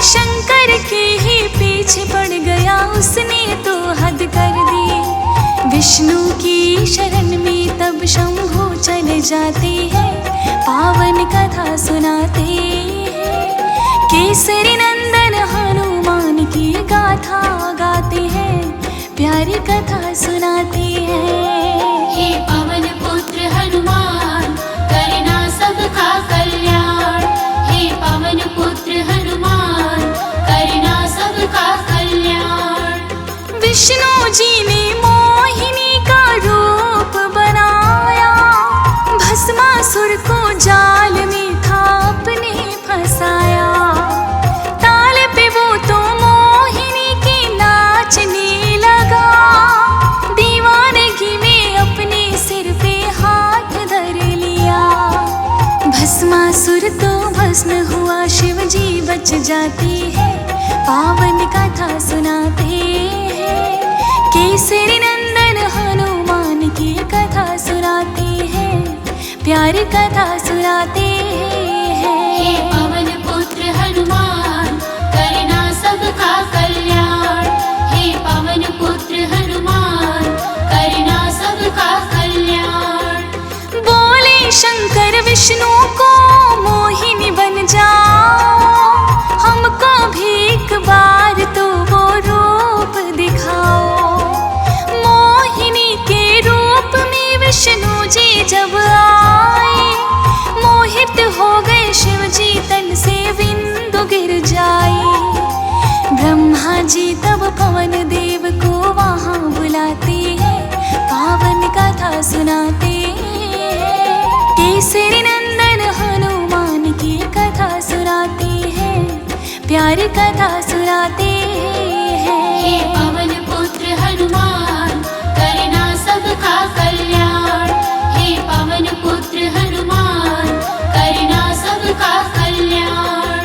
शंकर के ही पीछे पड़ गया, उसने तो हद कर दी। विष्णु की शरण में तब शंभु चले जाते हैं, पावन कथा सुनाते हैं। केसरी नंदन हनुमान की गाथा गाते हैं, प्यारी कथा सुनाते हैं। हे पवन पुत्र हनुमान, करना सबका कल्याण। हे पवन पुत्र हनुमान, करना सबका कल्याण। विष्णु जी ने मोहिनी का रूप बनाया, भस्मासुर को जाल में था अपने फंसाया। ताल पे वो तो मोहिनी की नाचने लगा, दीवानगी में अपने सिर पे हाथ धर लिया। भस्मासुर तो भस्म हुआ, शिव जी बच जाते हैं, पावन कथा सुनाते हैं। केसरी नंदन हनुमान की कथा सुनाते हैं, प्यारी कथा सुनाते हैं। हे पवन पुत्र हनुमान, करना सबका कल्याण। हे पवन पुत्र हनुमान, करना सबका कल्याण। बोले शंकर विष्णु को मोहिनी बन जाओ, हमको भी एक बार तो वो रूप दिखाओ। मोहिनी के रूप में विष्णु जी जब आए, मोहित हो गए शिव जी, तन से बिंदु गिर जाए। ब्रह्मा जी तब पवन देव को वहां बुलाते हैं, पावन कथा सुनाते हैं। केसरी नंदन हनुमान की कथा सुनाते हैं, प्यारी कथा सुनाते हैं। हे पवन पुत्र हनुमान, करना सबका कल्याण। हे पवन पुत्र हनुमान, करना सबका कल्याण।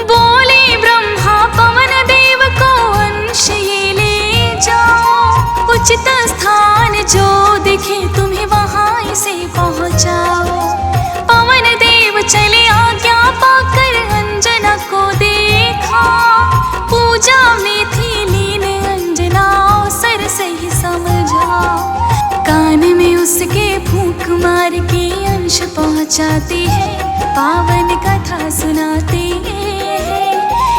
बोले ब्रह्मा पवन देव को अंश ये ले जाओ, उचित स्थान जो दिखे तुम्हें वहां से पहुंचाओ। पवन देव चले आज्ञा पाकर अंजना को देखा, पूजा में थी लीन अंजना अवसर से ही समझा। कान में उसके फूंक मार के अंश पहुंचाते हैं, पावन कथा सुनाते हैं।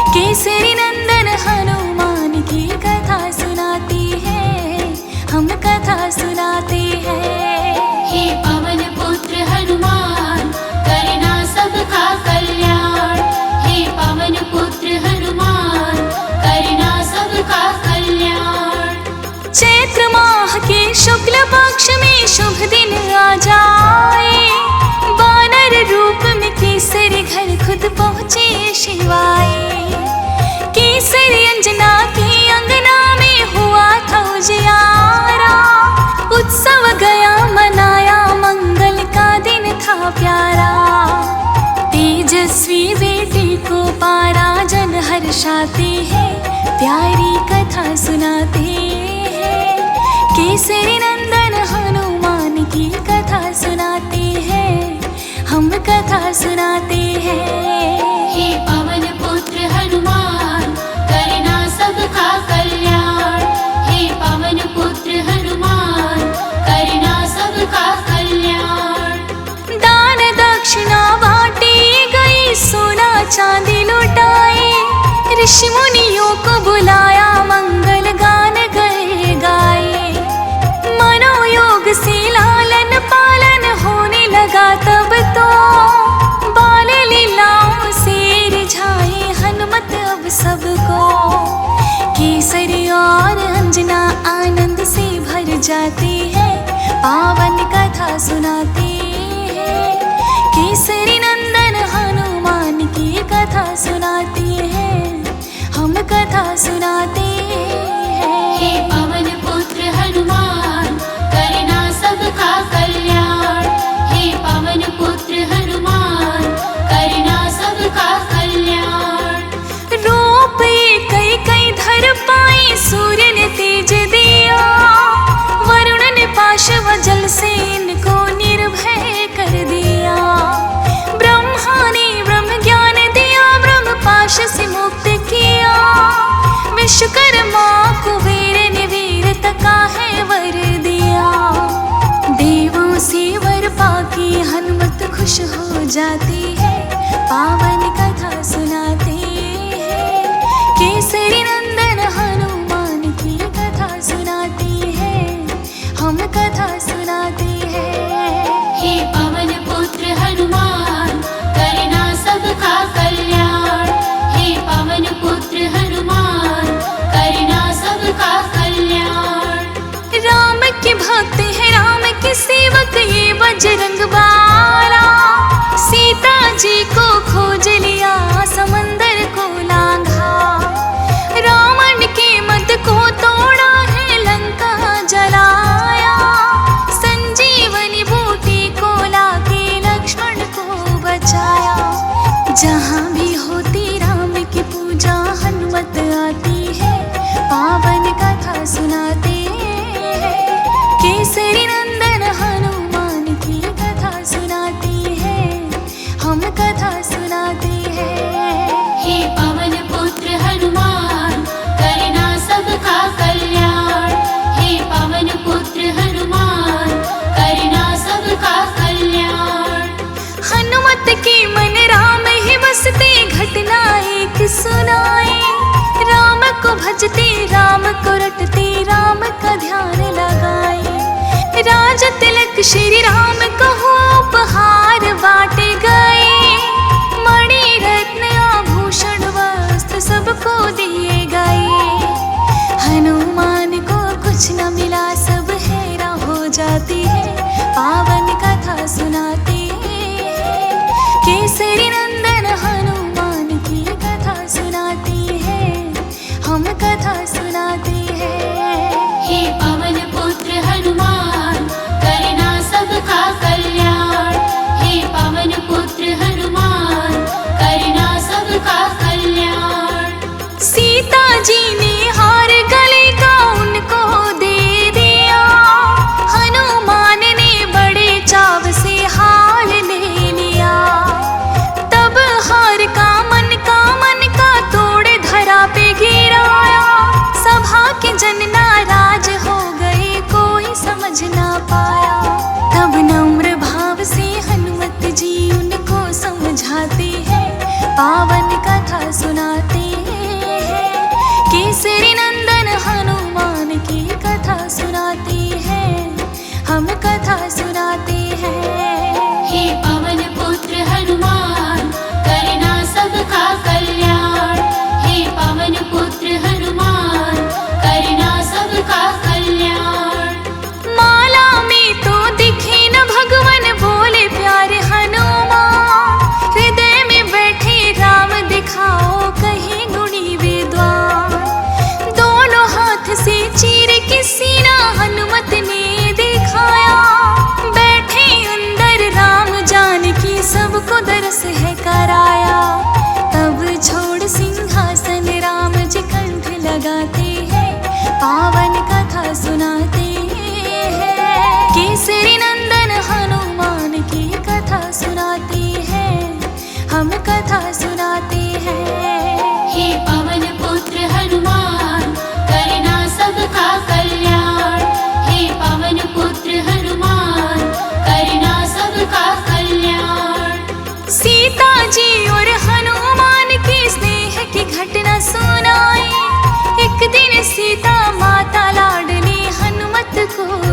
केसरी नंदन हनुमान की कथा सुनाते हैं, हम कथा सुनाते हैं। हे पवन पुत्र हनुमान, करना सबका कल्याण। हे पवन पुत्र हनुमान, करना सबका कल्याण। चैत्र माह के शुक्ल पक्ष में शुभ दिन आ जाए, वानर रूप में केसरी घर खुद पहुँचे शिवाए। केसरी अंजना के अंगना में हुआ था उजियारा, उत्सव गया मनाया, मंगल का दिन था प्यारा। तेजस्वी बेटे को पारा, जन हर्षाते हैं, प्यारी कथा सुनाते हैं। केसरी नंदन हनुमान की कथा सुनाते हैं, हम कथा सुनाते हैं। हे पवन पुत्र हनुमान, करना सबका कल्याण। हे पवन पुत्र हनुमान, करना सबका कल्याण। ऋषि मुनियों को बुलाया, मंगल गान गए गाए। मनोयोग से लालन पालन होने लगा तब तो, बाल लीलाओं से रिझाए हनुमत अब सबको। केसरी और अंजना आनंद से भर जाती है, पावन कथा सुनाती है। केसरी नंदन हनुमान की कथा सुनाती है, हम कथा सुनाते हैं। हे पवन पुत्र हनुमान, करना सबका कल्याण। हे पवन पुत्र हनुमान, करना सबका कल्याण। रूप कई कई धर पाई, सूर्य ने तेज दिया, वरुण ने पाश व जल से इनको निर्भय कर दिया। ब्रह्मा ने ब्रह्म ज्ञान दिया, ब्रह्म पाश से मुक्त किया। विश्वकर्मा कुबेर ने वीरता का है वर दिया। देवों से वर पाके हनुमत खुश हो जाती है, पावन कथा सुनाते हैं। केसरी नंदन हनुमान की कथा सुनाती है, हम कथा सुनाते हैं। हे पवन पुत्र हनुमान, करना सबका कल्याण। हे पवन पुत्र हनुमान, करना सबका कल्याण। राम के भक्त है, राम के सेवक ये बजरंग बाला। सीता जी को खोज लिया, समंदर को लांघा। रावण के मद को तोड़ा है, लंका जलाया। संजीवनी बूटी को लाके लक्ष्मण को बचाया। जहाँ भी होती राम की पूजा, हनुमत आती है, पावन कथा सुनाते हैं। केसरी नंदन हनुमान की कथा सुनाती है, हम कथा सुनाते हैं। हे पवन पुत्र हनुमान, करना सबका कल्याण। हे पवन पुत्र हनुमान, करना सबका कल्याण। हनुमत के मन राम ही बसते, घटना एक सुनाए। राम को भजते, राम को रटते, राम का ध्यान लगाए। राज तिलक श्री राम को उपहार बांटे गए। मणि रत्न आभूषण वस्त्र सबको दिए गए। हनुमान को कुछ न मिला, सब हैरान हो जाती है, पावन कथा सुनाते हैं। केसरी नंदन हनुमान की कथा सुनाती है, हम कथा सुनाते हैं। हे पवन पुत्र हनुमान, करना सबका कल्याण।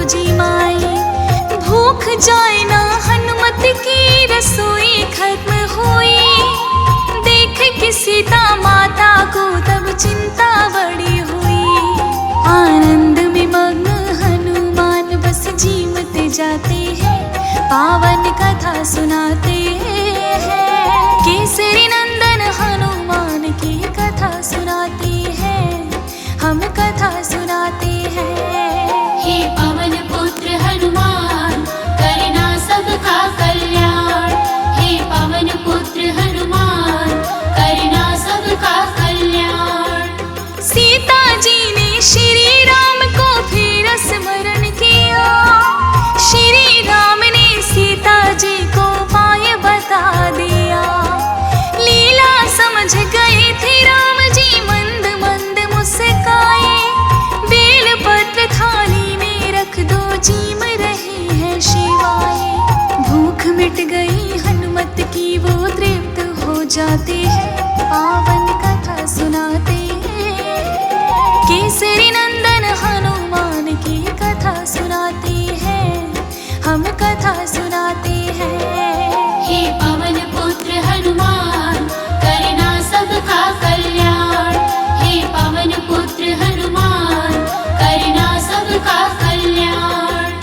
जी माई। भूख जाए ना हनुमत की रसोई खत्म हुई। देख कि सीता माता को तब चिंता बड़ी हुई। आनंद में मग्न हनुमान बस जीवते जाते हैं, पावन कथा सुनाते हैं। केसरी नंदन हनुमान की कथा सुनाते हैं, हम कथा सुनाते हैं। हे पवन पुत्र हनुमान, करना सबका कल्याण। हे पवन पुत्र हनुमान, करना सबका कल्याण। सीता जी ने श्री राम को फिर स्मरण किया। श्री राम ने सीता जी को उपाय बता दिया। लीला समझ गए थे राम जी, मंद मंद मुस्काए। बेल पत्र थाली में रख दो, जीम रही है शिवाय। भूख मिट गई हनुमत की, वो तृप्त हो जाते हैं, पावन कथा सुनाते हैं। केसरी नंदन हनुमान की कथा सुनाते हैं, हम कथा सुनाते हैं। हे पवन पुत्र हनुमान, करना सबका कल्याण। हे पवन पुत्र हनुमान, करना सबका कल्याण।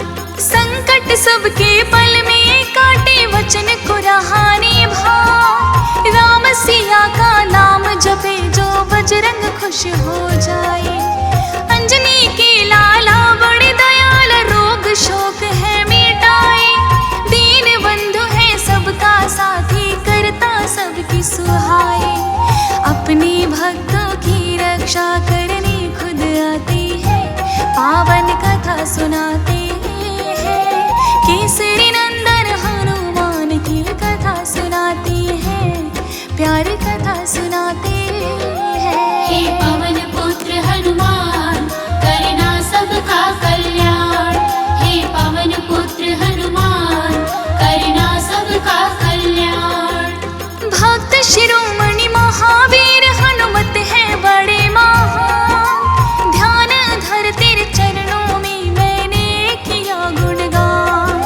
संकट सबके पल में काटे, वचन को रहाने भाव। राम सिया का नाम जपे, जो बजरंग खुश हो जाए। अंजनी के लाला बड़े दयाल, रोग शोक है मिटाए। दीन बंधु है सबका साथी, करता सबकी सुहाए। अपने भक्तों की रक्षा करने खुद आते हैं, पावन कथा सुनाते हैं। केसरी नंदन हनुमान की कथा सुनाते हैं, प्यार कथा सुनाते हैं। हे पवन पुत्र हनुमान, करना सबका कल्याण। हे पवन पुत्र हनुमान, करना सबका कल्याण। भक्त शिरोमणि महावीर हनुमत है बड़े महान। ध्यान धर तेरे चरणों में मैंने किया गुणगान।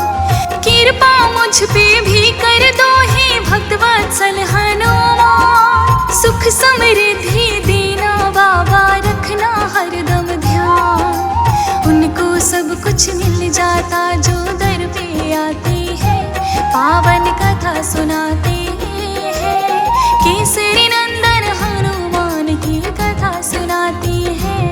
कृपा मुझ पे भी कर दो हे भक्त वत्सल हनुमान। सुख समृद्धि देना बाबा, रखना हरदम ध्यान। उनको सब कुछ मिल जाता जो दर पे आते हैं, पावन कथा सुनाते हैं। केसरी नंदन हनुमान की कथा सुनाते हैं,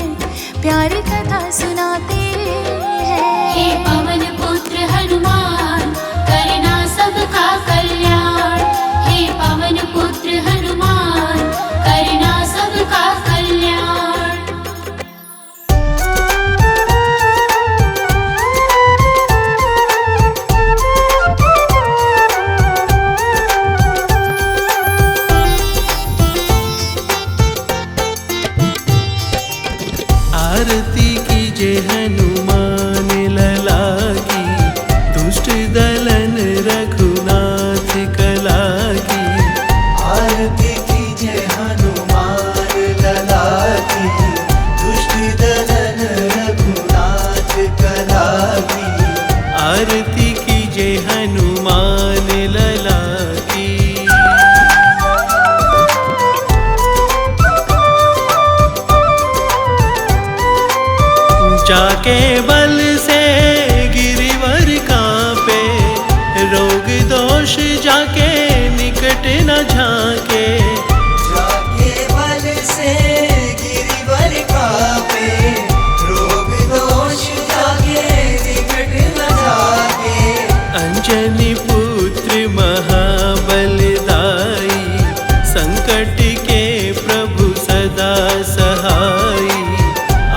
प्यार कथा सुनाते हैं। हे पवन पुत्र हनुमान, करना सबका कल्याण। हे पवन पुत्र हनुमान, करना सबका कल्याण। आरती कीजे हनुमान लला की, दुष्ट दलन रघुनाथ कला की। आरती कीजिए हनुमान लला की, दुष्ट दलन रघुनाथ कला की। आरती कीजे हनुमान लला की। जाके बल से गिरिवर कांपे, रोग दोष जाके निकट न झांके। जाके बल से गिरिवर कांपे, रोग दोष जाके निकट न जाके। अंजनी पुत्र महाबलदाई, संकट के प्रभु सदा सहाई।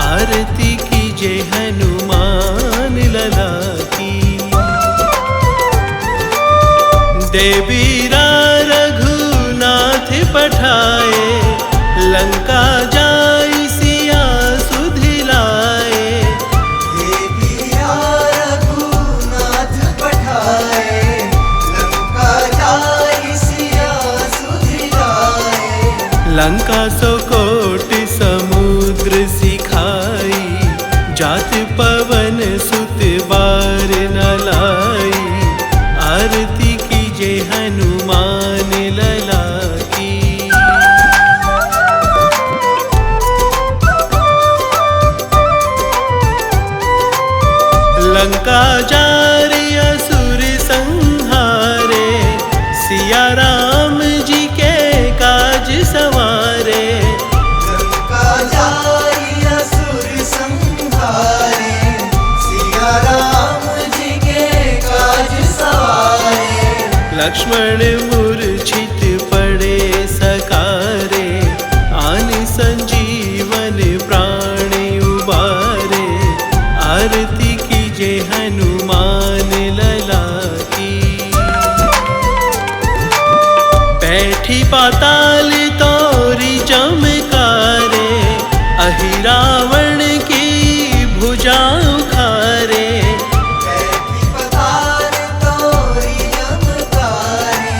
आरती कीजे हनुमान लला की। देवीरा रघुनाथ पठाए, लंका जाई सिया सुधिलाए। देविया रघुनाथ पठाए, लंका जाई सिया सुधिलाए। लंका सो कोटि समुद्र सिखाई, जात पवन सुत लंका जारी असुर संहारे, सिया राम जी के काज सवारे। लंका जारी असुर संहारे, सिया राम जी के काज सवारे। लक्ष्मण मूर्छित पड़े सकारे, आन संजीवन प्राण उबारे। आरती कीजे हनुमान लला की, बैठी पाताल तोरी चमकारे। अहि रावण की भुजा उखारे, बैठी पताल तोरी चमकारे।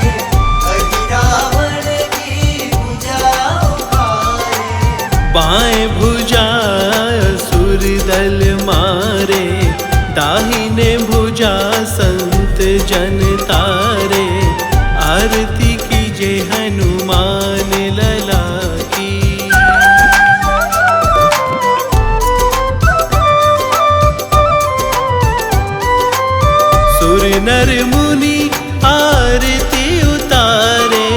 अहि रावण की भुजा उखारे। बाएं भुजा असुर दल मारे, दाहिने भुजा संत जन तारे। आरती कीजे हनुमान लला की। सुर नर मुनि आरती उतारे,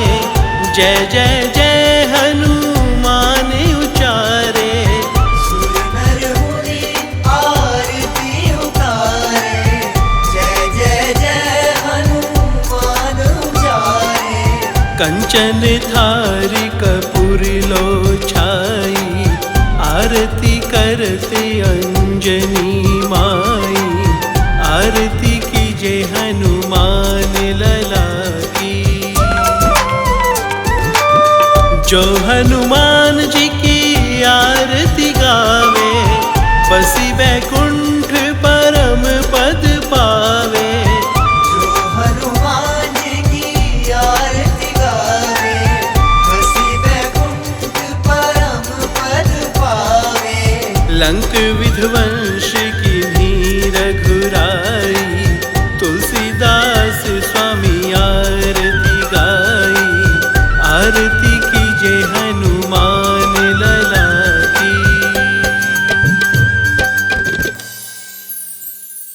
जय जय जय हनुमान उचारे। सुर नर मुनि आरती उतारे, जय जय जय हनुमान उचारे। कंचन थारी कपूर लो छाई, आरती करते अंजनी माई। आरती कीजे हनुमान लला की। जो हनुमान जी की आरती गावे, बसी बैकुंठ परम पद पावे। जो हनुमान जी की आरती गावे, बसी बैकुंठ परम पद पावे। लंक विध्वंस